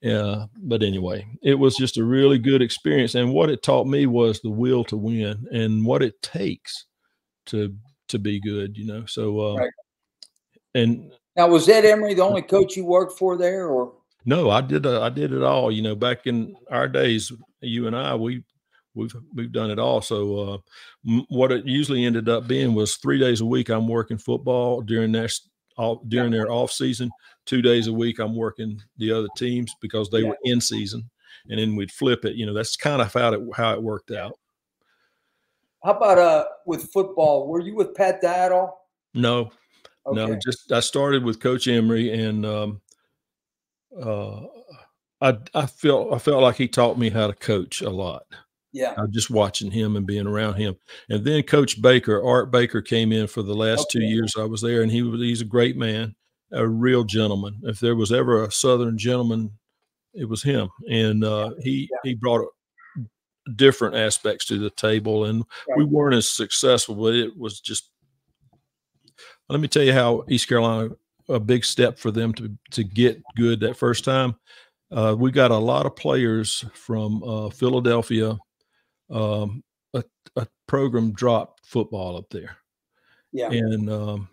But anyway, it was just a really good experience. And what it taught me was the will to win and what it takes to be good, you know? So, Right. and Now, was Ed Emery the only coach you worked for there, or? no, I did it all, you know, back in our days, you and I, we've done it all. So, what it usually ended up being was 3 days a week I'm working football during their off season. 2 days a week I'm working the other teams because they were in season, and then we'd flip it. You know, that's kind of how it worked out. How about with football? Were you with Pat Dye at all? No, Okay. no, just I started with Coach Emery, and I felt like he taught me how to coach a lot. Yeah. Just watching him and being around him. And then Coach Baker, Art Baker, came in for the last 2 years I was there, and he's a great man, a real gentleman. If there was ever a Southern gentleman, it was him. And he brought different aspects to the table, and we weren't as successful, but it was just, let me tell you how East Carolina, a big step for them to get good that first time. We got a lot of players from Philadelphia. A program dropped football up there. Yeah. And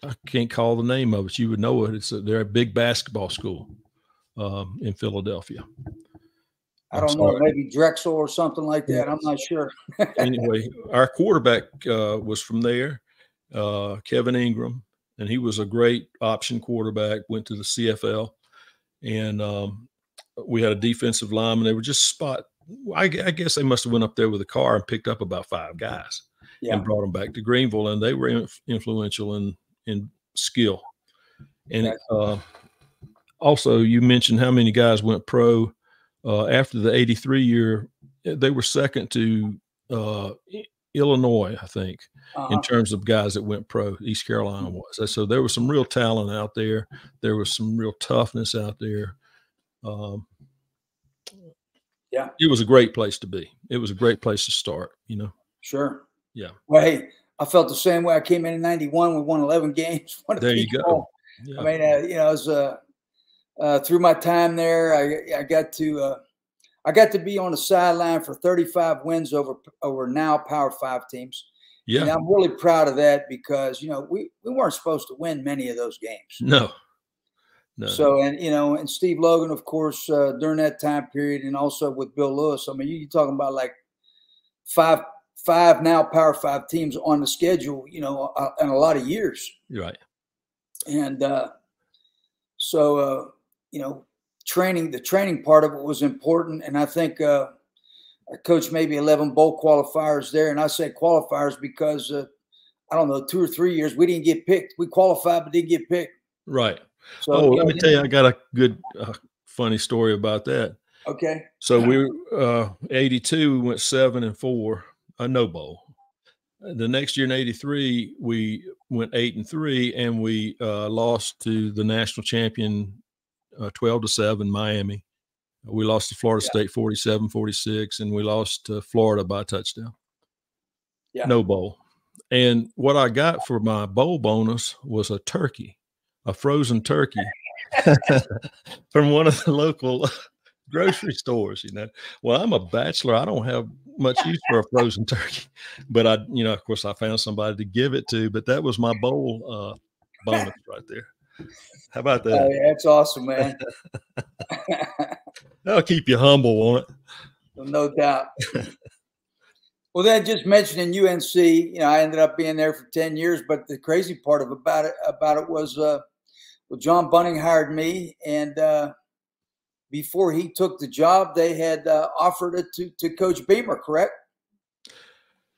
I can't call the name of it. You would know it. They're a big basketball school in Philadelphia. I don't know, maybe Drexel or something like that. I'm not sure. Anyway, our quarterback was from there, Kevin Ingram, and he was a great option quarterback, went to the CFL. And we had a defensive lineman. They were just I guess they must have went up there with a car and picked up about 5 guys and brought them back to Greenville, and they were influential in skill. And also, you mentioned how many guys went pro. After the 83 year, they were second to Illinois, I think, in terms of guys that went pro. East Carolina was. So there was some real talent out there. There was some real toughness out there. It was a great place to be. It was a great place to start, you know? Sure. Yeah. Well, hey, I felt the same way. I came in 91. We won 11 games. There you go. Yeah. I mean, you know, it was, through my time there, I got to be on the sideline for 35 wins over now Power 5 teams. Yeah. And I'm really proud of that because, you know, we weren't supposed to win many of those games. No. So, and, you know, and Steve Logan, of course, during that time period, and also with Bill Lewis, I mean, you're talking about like five now Power 5 teams on the schedule, you know, in a lot of years. Right. And so, you know, the training part of it was important. And I think I coached maybe 11 bowl qualifiers there. And I say qualifiers because, I don't know, 2 or 3 years, we didn't get picked. We qualified, but didn't get picked. Right. So, let me tell you, I got a good, funny story about that. Okay. So we 82, we went 7-4, no bowl. The next year in 83, we went 8-3, and we lost to the national champion 12-7, Miami. We lost to Florida State 47-46, and we lost to Florida by a touchdown. Yeah. No bowl. And what I got for my bowl bonus was a turkey, a frozen turkey from one of the local grocery stores, you know. Well, I'm a bachelor. I don't have much use for a frozen turkey, but of course I found somebody to give it to, but that was my bowl bonus right there. How about that? That's awesome, man. That'll keep you humble, won't it? No doubt. Well, then just mentioning UNC, you know, I ended up being there for 10 years, but the crazy part about it was, well, John Bunning hired me, and before he took the job, they had offered it to Coach Beamer, correct?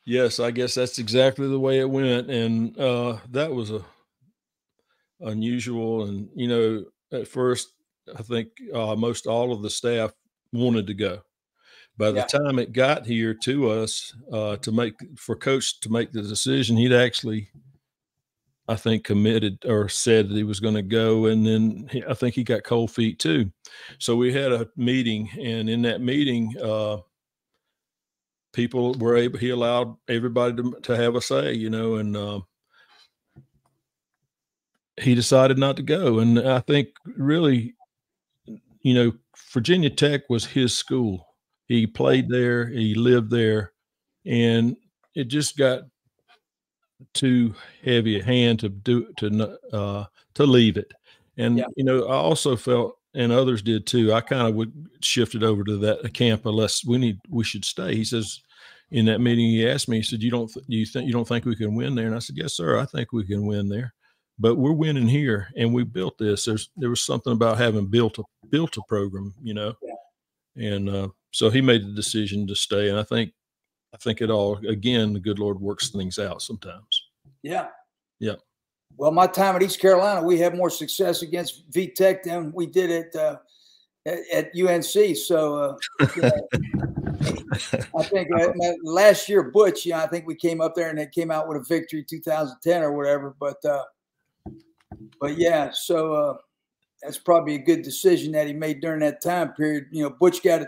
Yes, I guess that's exactly the way it went, and that was unusual. And you know, at first, I think most all of the staff wanted to go. By the time it got here to us, for Coach to make the decision, he'd actually, I think, committed or said that he was going to go. And then I think he got cold feet too. So we had a meeting, and in that meeting, he allowed everybody to have a say, you know, and he decided not to go. And I think really you know, Virginia Tech was his school. He played there, he lived there, and it just got too heavy a hand to leave it. And Yeah. you know, I also felt, and others did too, I kind of would shifted over to that camp unless we should stay. He says in that meeting, he asked me, he said, you don't think we can win there? And I said, yes, sir, I think we can win there, but we're winning here, and we built this. There was something about having built a program, you know. Yeah. And so he made the decision to stay. And I think it all, again, the good Lord works things out sometimes. Yeah. Yeah. Well, my time at East Carolina, we had more success against VTech than we did at UNC. So I think last year, Butch, I think we came up there and it came out with a victory 2010 or whatever. But yeah, so that's probably a good decision that he made during that time period. You know, Butch got it.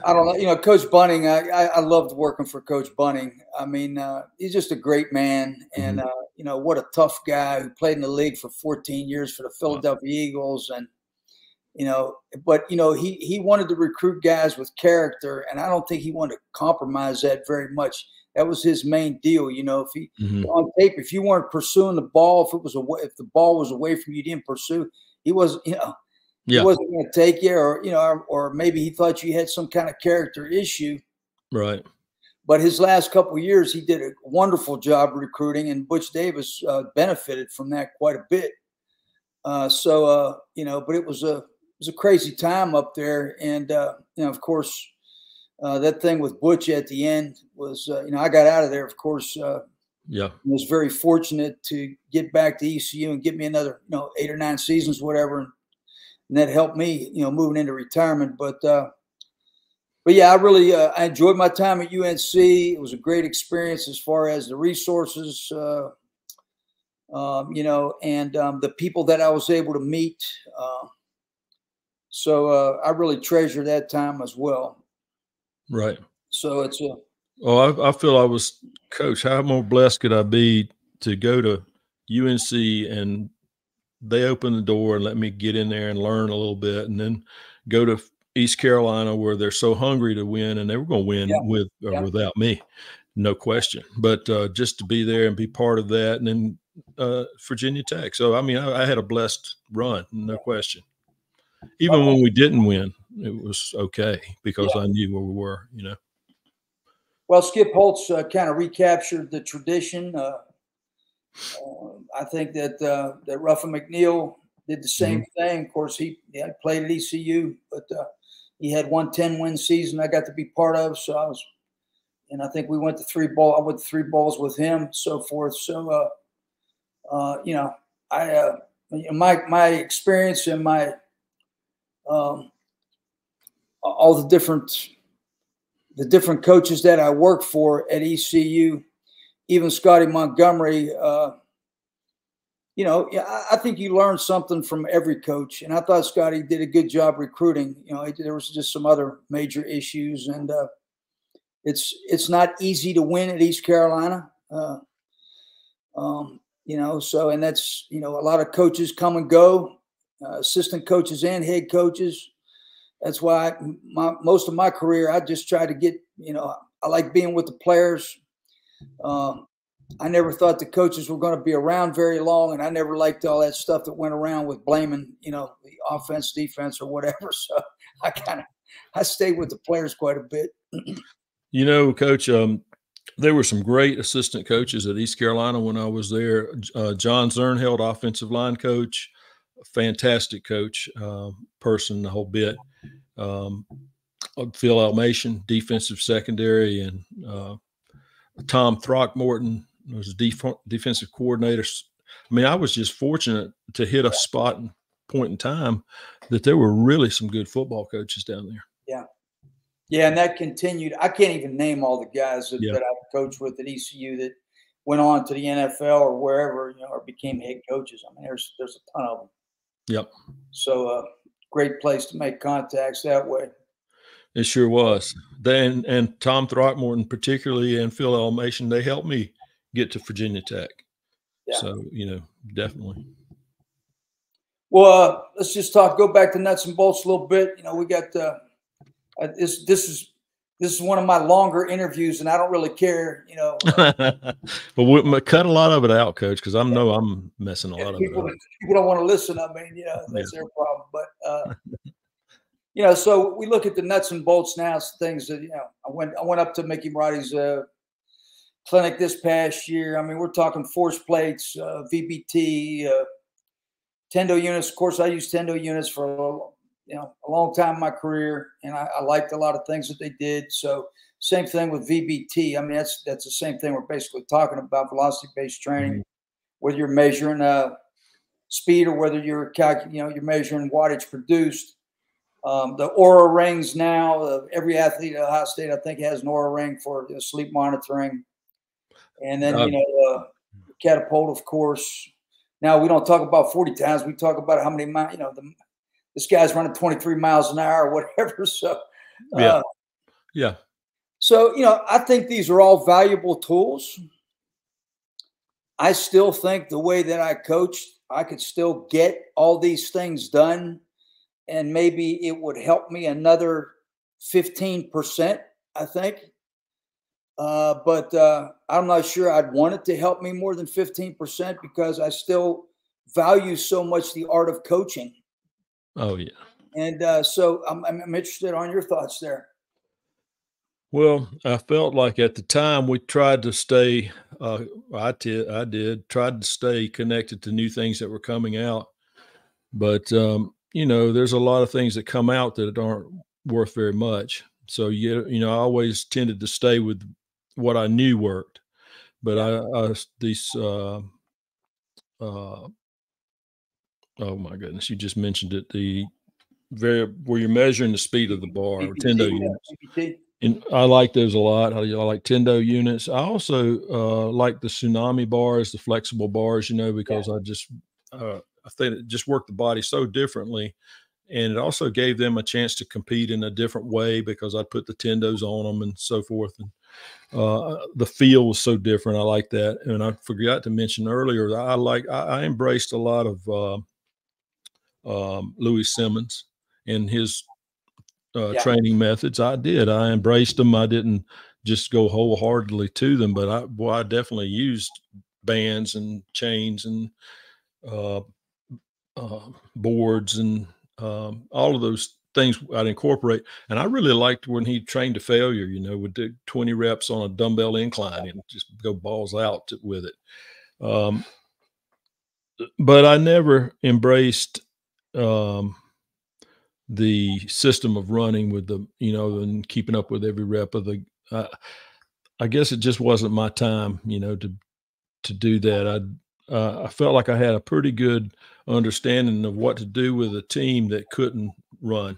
I don't know. You know, Coach Bunning, I loved working for Coach Bunning. I mean, he's just a great man. And, you know, what a tough guy who played in the league for 14 years for the Philadelphia Eagles. And, you know, but, you know, he wanted to recruit guys with character. And I don't think he wanted to compromise that very much. That was his main deal. You know, if on tape, if you weren't pursuing the ball, if the ball was away from you, you didn't pursue, he was, you know. Yeah. He wasn't going to take you, or, you know, or maybe he thought you had some kind of character issue. Right. But his last couple of years, he did a wonderful job recruiting, and Butch Davis benefited from that quite a bit. You know, but it was a crazy time up there. And, you know, of course, that thing with Butch at the end was, you know, I got out of there, of course. Yeah. Was very fortunate to get back to ECU and get me another, you know, 8 or 9 seasons, whatever. And that helped me, you know, moving into retirement. But yeah, I enjoyed my time at UNC. It was a great experience as far as the resources, you know, and the people that I was able to meet. So I really treasure that time as well. Right. So it's I feel I was, Coach, how more blessed could I be to go to UNC and they opened the door and let me get in there and learn a little bit, and then go to East Carolina where they're so hungry to win, and they were going to win with or without me, no question. But just to be there and be part of that, and then Virginia Tech. So, I mean, I had a blessed run, no question. Even when we didn't win, it was okay because I knew where we were, you know. Well, Skip Holtz kind of recaptured the tradition. I think that Ruffin McNeil did the same thing. Of course, he played at ECU, but he had 1 10-win season I got to be part of. So I think we went to 3 balls. I went to 3 balls with him, so forth. So, you know, my experience and my all the different coaches that I worked for at ECU. Even Scotty Montgomery, you know, I think you learn something from every coach. And I thought Scotty did a good job recruiting. You know, there was just some other major issues. And it's not easy to win at East Carolina. You know, so, and that's, you know, a lot of coaches come and go, assistant coaches and head coaches. That's why most of my career, I just try to get, you know, I like being with the players. I never thought the coaches were going to be around very long, and I never liked all that stuff that went around with blaming, you know, the offense, defense, or whatever. So I stayed with the players quite a bit. You know, Coach, there were some great assistant coaches at East Carolina when I was there. John Zernheld, offensive line coach, fantastic coach, person, the whole bit. Phil Almation, defensive secondary, and Tom Throckmorton was defensive coordinator. I mean, I was just fortunate to hit a spot and point in time that there were really some good football coaches down there. Yeah. Yeah, and that continued. I can't even name all the guys that I coached with at ECU that went on to the NFL or wherever, you know, or became head coaches. I mean, there's a ton of them. Yep. So great place to make contacts that way. It sure was. Then and Tom Throckmorton particularly and Phil Almation, they helped me get to Virginia Tech. Yeah. So, you know, definitely. Well, let's just go back to nuts and bolts a little bit. You know, we got this is one of my longer interviews, and I don't really care. You know, but we cut a lot of it out, Coach, because I know I'm messing a lot of it up. People don't want to listen. I mean, you know, that's their problem. But you know, so we look at the nuts and bolts now. Things that, you know, I went up to Mickey Marotti's clinic this past year. I mean, we're talking force plates, VBT, Tendo units. Of course, I used Tendo units for a long time in my career, and I liked a lot of things that they did. So same thing with VBT. I mean, that's the same thing we're basically talking about, velocity-based training, whether you're measuring speed or whether you're measuring wattage produced. The Aura rings now, every athlete at Ohio State, I think, has an Aura ring for sleep monitoring. And then, catapult, of course. Now, we don't talk about 40 times. We talk about how many miles, this guy's running 23 miles an hour or whatever. So, yeah. So, I think these are all valuable tools. I still think the way that I coached, I could still get all these things done. And maybe it would help me another 15%, I think. But I'm not sure I'd want it to help me more than 15% because I still value so much the art of coaching. Oh, yeah. And so I'm interested on your thoughts there. Well, I felt like at the time we tried to stay, I tried to stay connected to new things that were coming out. But, there's a lot of things that come out that aren't worth very much. So, I always tended to stay with what I knew worked. But oh my goodness, you just mentioned it, where you're measuring the speed of the bar, or Tendo units. And I like those a lot. I like Tendo units. I also like the tsunami bars, the flexible bars, because I think it just worked the body so differently. And it also gave them a chance to compete in a different way because I'd put the Tendos on them and so forth. And the feel was so different. I like that. And I forgot to mention earlier, I embraced a lot of Louis Simmons and his training methods. I embraced them. I didn't just go wholeheartedly to them, but I definitely used bands and chains and boards and all of those things I'd incorporate. And I really liked when he trained to failure, would do 20 reps on a dumbbell incline and just go balls out with it. But I never embraced the system of running with the, and keeping up with every rep of the, I guess it just wasn't my time, to do that. I felt like I had a pretty good understanding of what to do with a team that couldn't run,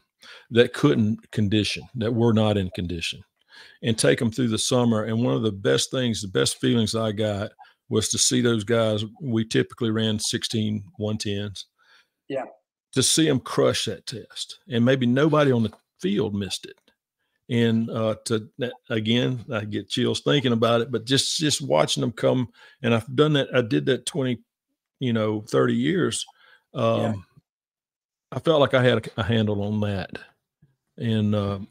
that couldn't condition, that were not in condition, and take them through the summer. And one of the best feelings I got was to see those guys. We typically ran 16 110s. Yeah. To see them crush that test, and maybe nobody on the field missed it. And again, I get chills thinking about it, but just watching them come, and I've done that. I did that 20, 30 years. I felt like I had a handle on that. And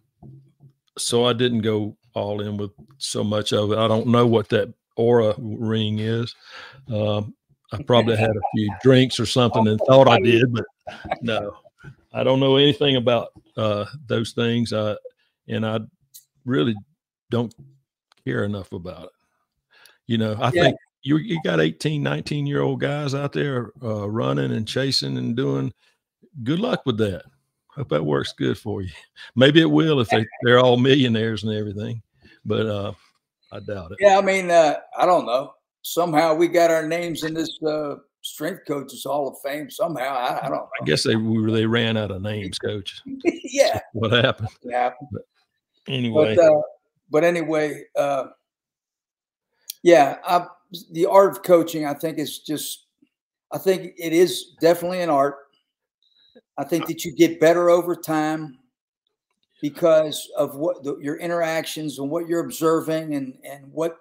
so I didn't go all in with so much of it. I don't know what that Aura ring is. I probably had a few drinks or something and thought I did, but no, I don't know anything about those things. And I really don't care enough about it. I think you got 18, 19-year-old guys out there running and chasing and doing. Good luck with that. Hope that works good for you. Maybe it will if they're all millionaires and everything, but I doubt it. Yeah, I mean, I don't know. Somehow we got our names in this Strength Coaches Hall of Fame. Somehow, I don't know. I guess they ran out of names, Coach. Yeah. So what happened? Yeah. But anyway. But anyway, the art of coaching, I think it is definitely an art. I think that you get better over time because of your interactions and what you're observing and what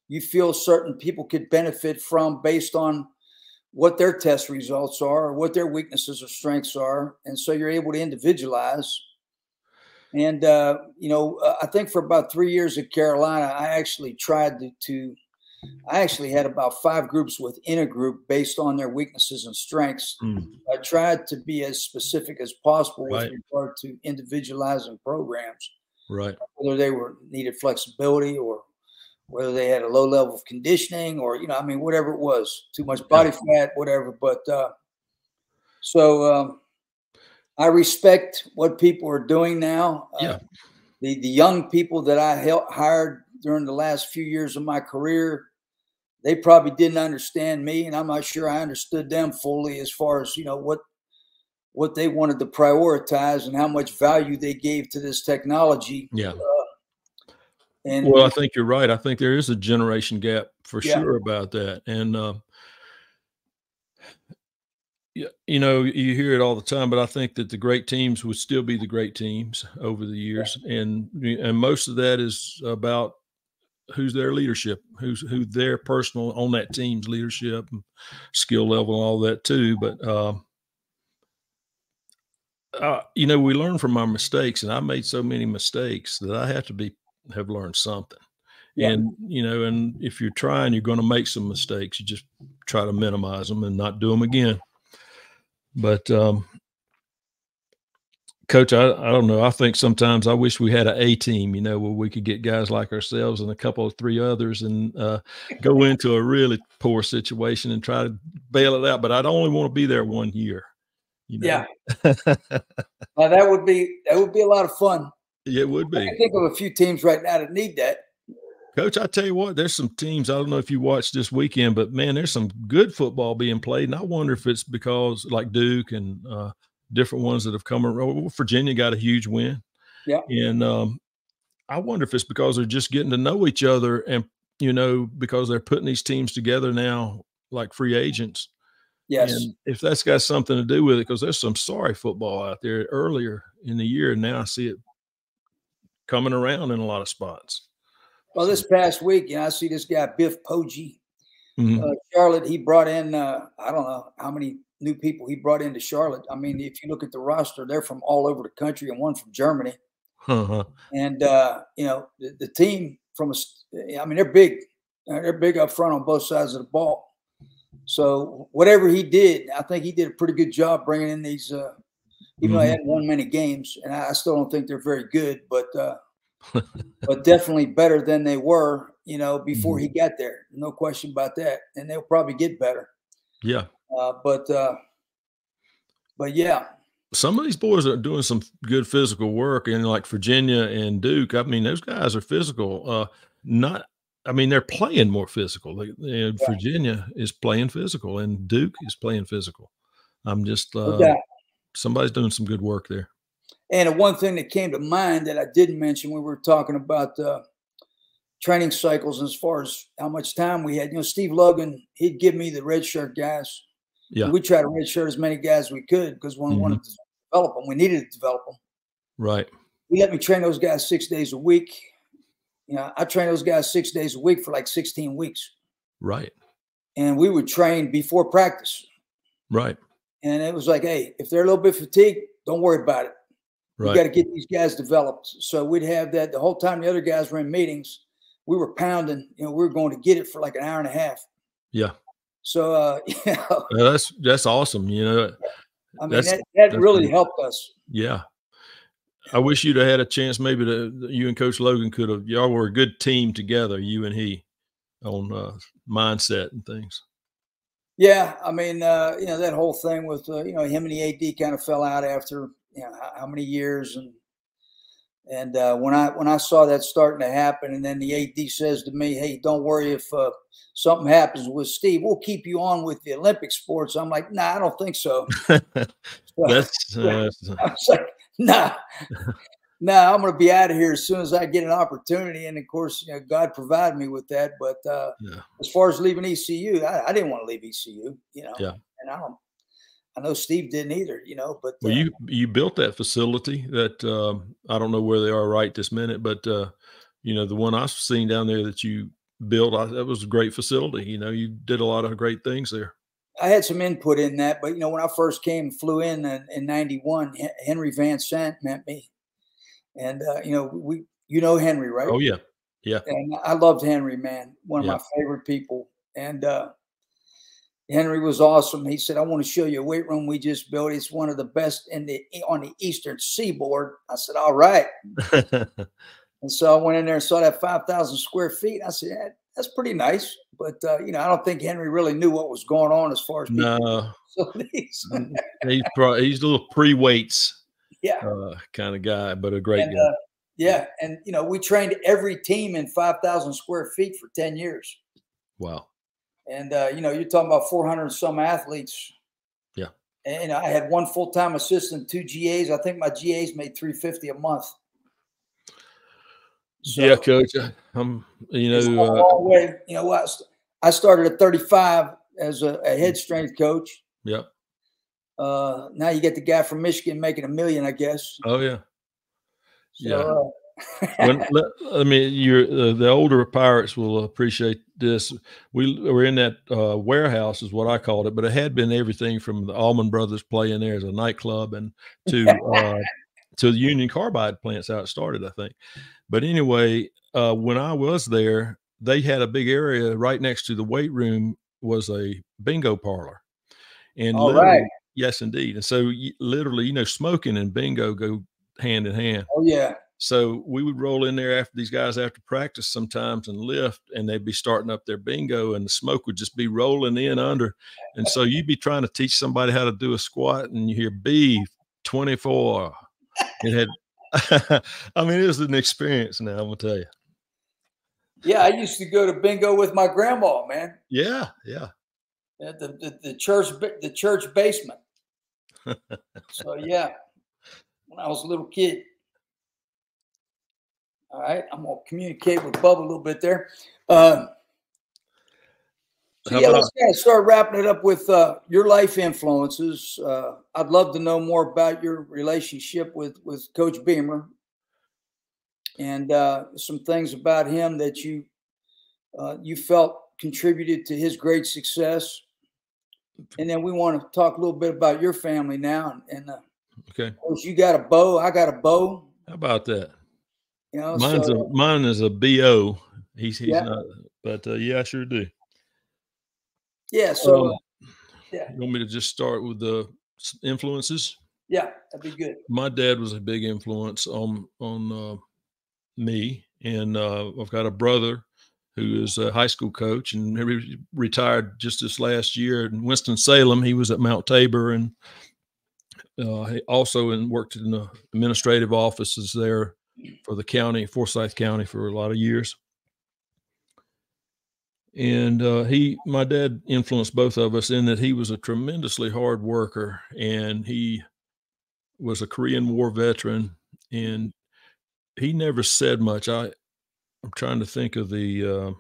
you feel certain people could benefit from based on what their test results are, or what their weaknesses or strengths are. And so you're able to individualize. And, I think for about 3 years at Carolina, I actually tried I actually had about 5 groups within a group based on their weaknesses and strengths. I tried to be as specific as possible with regard to individualizing programs, whether they needed flexibility or whether they had a low level of conditioning or, whatever it was, too much body fat, whatever. But I respect what people are doing now. The young people that I hired during the last few years of my career, they probably didn't understand me, and I'm not sure I understood them fully as far as, what they wanted to prioritize and how much value they gave to this technology. Well, I think you're right. I think there is a generation gap for sure about that. And, you hear it all the time, but I think that the great teams would still be the great teams over the years. And most of that is about who's their leadership, who their personal on that team's leadership and skill level and all that too. But, we learn from our mistakes, and I made so many mistakes that I have learned something. And, and if you're trying, you're going to make some mistakes. You just try to minimize them and not do them again. But, Coach, I don't know. I think sometimes I wish we had an A team, where we could get guys like ourselves and a couple of 3 others and go into a really poor situation and try to bail it out. But I'd only want to be there 1 year. Yeah. Well, that would be a lot of fun. It would be. I can think of a few teams right now that need that. Coach, I tell you what, there's some teams, I don't know if you watched this weekend, but man, there's some good football being played. And I wonder if it's because like Duke and different ones that have come around. Virginia got a huge win. Yeah. And I wonder if it's because they're just getting to know each other and, because they're putting these teams together now like free agents. Yes. And if that's got something to do with it, because there's some sorry football out there earlier in the year. And now I see it coming around in a lot of spots. Well, this past week, I see this guy, Biff Poggi, Charlotte. He brought in, I don't know how many new people he brought into Charlotte. I mean, if you look at the roster, they're from all over the country and one from Germany. And, the team they're big. They're big up front on both sides of the ball. So whatever he did, I think he did a pretty good job bringing in these, even though they hadn't won many games. And I still don't think they're very good, but definitely better than they were, before he got there. No question about that. And they'll probably get better. Yeah. But yeah. Some of these boys are doing some good physical work, and like Virginia and Duke, I mean, those guys are physical. They're playing more physical. Virginia is playing physical, and Duke is playing physical. I'm just somebody's doing some good work there. And one thing that came to mind that I didn't mention when we were talking about training cycles as far as how much time we had, Steve Logan, he'd give me the redshirt guys. Yeah. We tried to redshirt as many guys as we could because we wanted to develop them. We needed to develop them. Right. He let me train those guys 6 days a week. I trained those guys 6 days a week for like 16 weeks. Right. And we would train before practice. Right. And it was like, hey, if they're a little bit fatigued, don't worry about it. Right. We got to get these guys developed. So we'd have that the whole time the other guys were in meetings. We were pounding, we were going to get it for like an hour and a half. Yeah. So, that's awesome. That really helped us. Yeah. I wish you'd have had a chance. Maybe you and Coach Logan y'all were a good team together, you and he, on mindset and things. Yeah. That whole thing with, him and the AD kind of fell out after, how many years. And when I saw that starting to happen, and then the AD says to me, hey, don't worry if something happens with Steve, we'll keep you on with the Olympic sports. I'm like, nah, I don't think so. I was like, nah, I'm going to be out of here as soon as I get an opportunity. And of course, God provided me with that. But as far as leaving ECU, I didn't want to leave ECU, and I know Steve didn't either, but well, you built that facility that I don't know where they are right this minute, but the one I've seen down there that you built, that was a great facility. You did a lot of great things there. I had some input in that, but when I first flew in 91, Henry Van Sant met me, and Henry, right? Oh yeah, yeah, And I loved Henry, man, one of yeah. my favorite people. And Henry was awesome. He said, "I want to show you a weight room we just built. It's one of the best on the Eastern Seaboard." I said, "All right." And so I went in there and saw that 5,000 square feet. I said, yeah, "That's pretty nice." But I don't think Henry really knew what was going on as far as No, facilities. he's a little pre-weights Yeah. kind of guy, but a great guy. Yeah. And, we trained every team in 5,000 square feet for 10 years. Wow. And, you're talking about 400 some athletes. Yeah. And I had one full-time assistant, 2 GAs. I think my GAs made $350 a month. So, yeah, Coach. I'm, it's a long way. I started at 35 as a head strength coach. Yeah. Now you get the guy from Michigan making $1 million, I guess. Oh yeah. So, yeah. The older pirates will appreciate this. We were in that warehouse, is what I called it, but it had been everything from the Allman Brothers playing there as a nightclub and to the Union Carbide plants how it started, I think. But anyway, when I was there, they had a big area right next to the weight room was a bingo parlor. And right. Yes, indeed. And so literally, smoking and bingo go hand in hand. Oh, yeah. So we would roll in there after practice sometimes and lift, and they'd be starting up their bingo, and the smoke would just be rolling in under. And so you'd be trying to teach somebody how to do a squat, and you hear B 24. It had, I mean, it was an experience now, I'm gonna tell you. Yeah, I used to go to bingo with my grandma, man. Yeah, yeah. At the church basement. So yeah, when I was a little kid. All right, I'm gonna communicate with Bubba a little bit there. Let's kind of start wrapping it up with your life influences. I'd love to know more about your relationship with Coach Beamer and some things about him that you felt contributed to his great success. And then we want to talk a little bit about your family now. And okay, of course, you got a bow. I got a bow. How about that? Mine is a BO. He's yeah. not, but yeah, I sure do. Yeah. So yeah. You want me to just start with the influences? Yeah, that'd be good. My dad was a big influence on me, and I've got a brother who is a high school coach, and he retired just this last year in Winston-Salem. He was at Mount Tabor, and he also worked in the administrative offices there for the county, Forsyth County, for a lot of years. And my dad influenced both of us in that he was a tremendously hard worker, and he was a Korean War veteran, and he never said much. I'm trying to think of the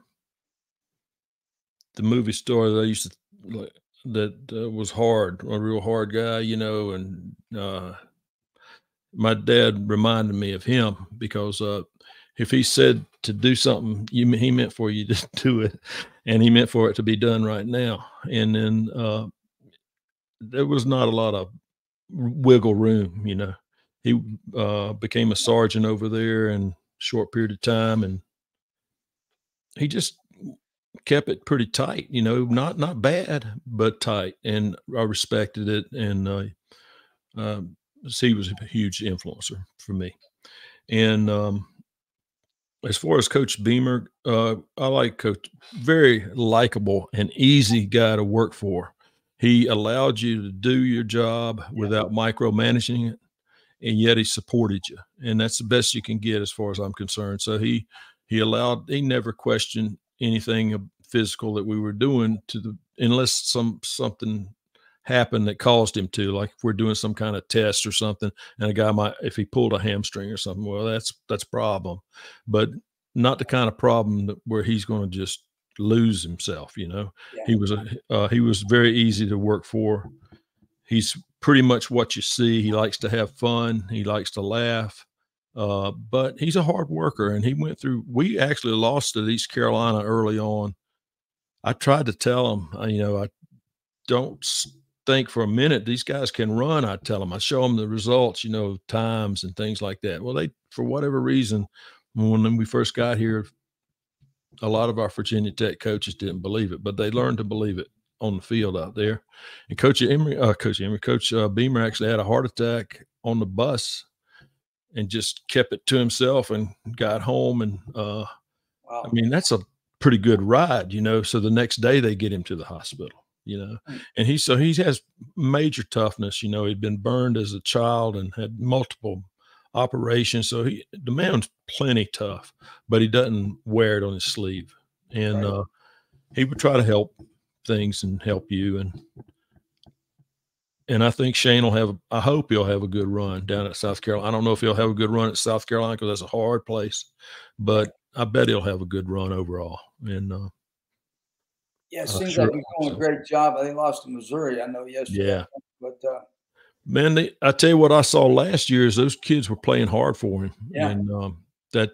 movie star that I used to like that was hard, a real hard guy, and my dad reminded me of him because if he said to do something, he meant for you to do it, and he meant for it to be done right now. And then there was not a lot of wiggle room, He became a sergeant over there in a short period of time, and he just kept it pretty tight, not bad, but tight. And I respected it, and he was a huge influencer for me. And as far as Coach Beamer, I like Coach, very likable and easy guy to work for. He allowed you to do your job without micromanaging it, and yet he supported you. And that's the best you can get as far as I'm concerned. So he never questioned anything physical that we were doing unless something happened that caused him to, like if we're doing some kind of test or something, and a guy if he pulled a hamstring or something, well, that's a problem, but not the kind of problem where he's going to just lose himself. Yeah. He was very easy to work for. He's pretty much what you see. He likes to have fun. He likes to laugh, but he's a hard worker, and we actually lost at East Carolina early on. I tried to tell him, don't think for a minute these guys can run. I tell them, I show them the results, times and things like that. Well, they, for whatever reason, when we first got here, a lot of our Virginia Tech coaches didn't believe it, but they learned to believe it on the field out there. And Coach Beamer actually had a heart attack on the bus and just kept it to himself and got home. And Wow. I mean, that's a pretty good ride, so the next day they get him to the hospital, and he has major toughness. He'd been burned as a child and had multiple operations. So the man's plenty tough, but he doesn't wear it on his sleeve. And Right. He would try to help things and help you. And I think Shane I hope he'll have a good run down at South Carolina. I don't know if he'll have a good run at South Carolina because that's a hard place, but I bet he'll have a good run overall. And it seems like he's doing a great job. They lost to Missouri, I know, yesterday. Yeah. But man, I tell you what I saw last year is those kids were playing hard for him. Yeah. And that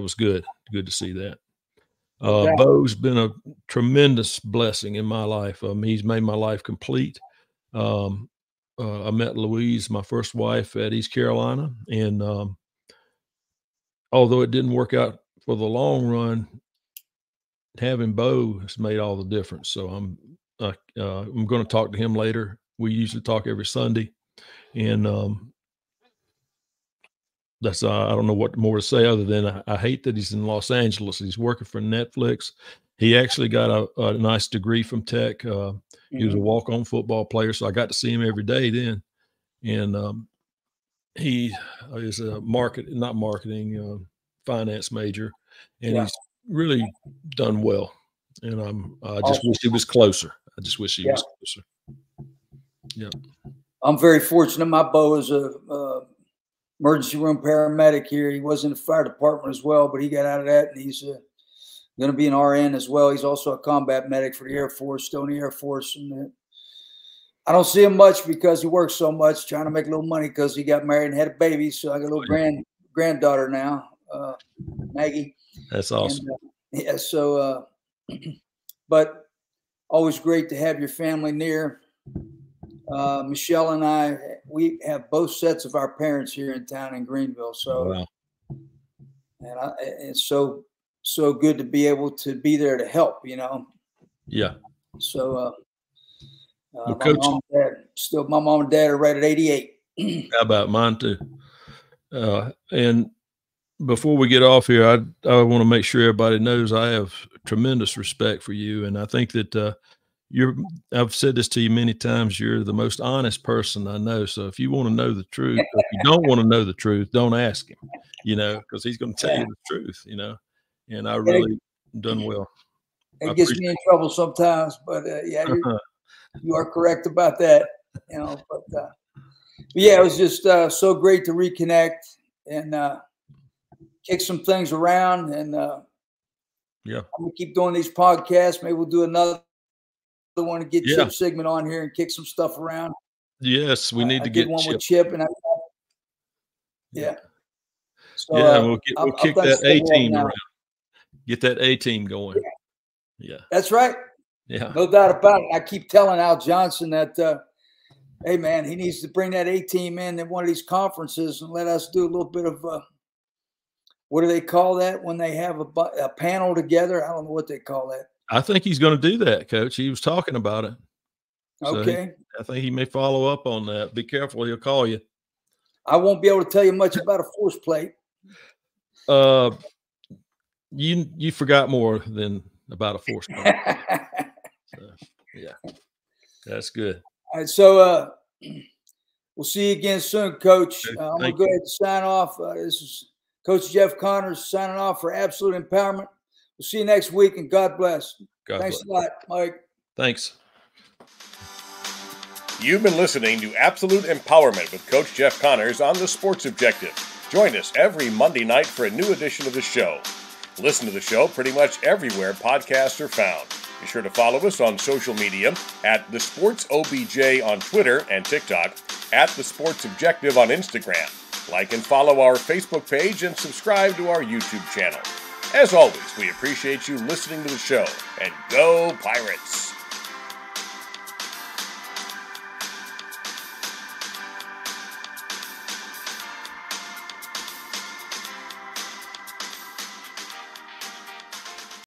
was good. Good to see that. Okay. Bo's been a tremendous blessing in my life. He's made my life complete. I met Louise, my first wife, at East Carolina. And although it didn't work out for the long run, having Bo has made all the difference. So I'm going to talk to him later. We usually talk every Sunday. And that's I don't know what more to say other than I hate that he's in Los Angeles. He's working for Netflix. He actually got a nice degree from Tech. He was a walk-on football player, so I got to see him every day then. And he is a finance major, and he's really done well. And I just wish he was closer. I just wish he was closer. Yeah. I'm very fortunate. My Bo is a emergency room paramedic here. He was in the fire department as well, but he got out of that, and he's going to be an RN as well. He's also a combat medic for the Air Force, still in the Air Force. And I don't see him much because he works so much, trying to make a little money because he got married and had a baby. So I got a little granddaughter now, Maggie. That's awesome. And, but always great to have your family near. Michelle and I, we have both sets of our parents here in town in Greenville. So, wow. And it's so good to be able to be there to help, Yeah. So, well, my mom and dad are right at 88. How about mine too? And before we get off here, I want to make sure everybody knows I have tremendous respect for you. And I think that, I've said this to you many times, you're the most honest person I know. So if you want to know the truth, if you don't want to know the truth, don't ask him, because he's going to tell you the truth, and I really done well. It gets me in trouble sometimes, but you are correct about that, but it was just so great to reconnect and kick some things around. And I'm going to keep doing these podcasts. Maybe we'll do another one to get Chip Sigmund on here and kick some stuff around. Yes, we need to get one Chip. with Chip, and So, we'll kick that A team around. Get that A team going. Yeah, that's right. Yeah, no doubt about it. I keep telling Al Johnson that, hey man, he needs to bring that A team in at one of these conferences and let us do a little bit of what do they call that when they have a panel together? I don't know what they call that. I think he's going to do that, Coach. He was talking about it. So okay. I think he may follow up on that. Be careful. He'll call you. I won't be able to tell you much about a force plate. You forgot more than about a force plate. That's good. All right. So we'll see you again soon, Coach. I'm going to go ahead and sign off. This is Coach Jeff Connors signing off for Absolute Empowerment. We'll see you next week, and God bless. Thanks a lot, Mike. Thanks. You've been listening to Absolute Empowerment with Coach Jeff Connors on The Sports Objective. Join us every Monday night for a new edition of the show. Listen to the show pretty much everywhere podcasts are found. Be sure to follow us on social media at The Sports OBJ on Twitter and TikTok, at The Sports Objective on Instagram. Like and follow our Facebook page and subscribe to our YouTube channel. As always, we appreciate you listening to the show. And go Pirates!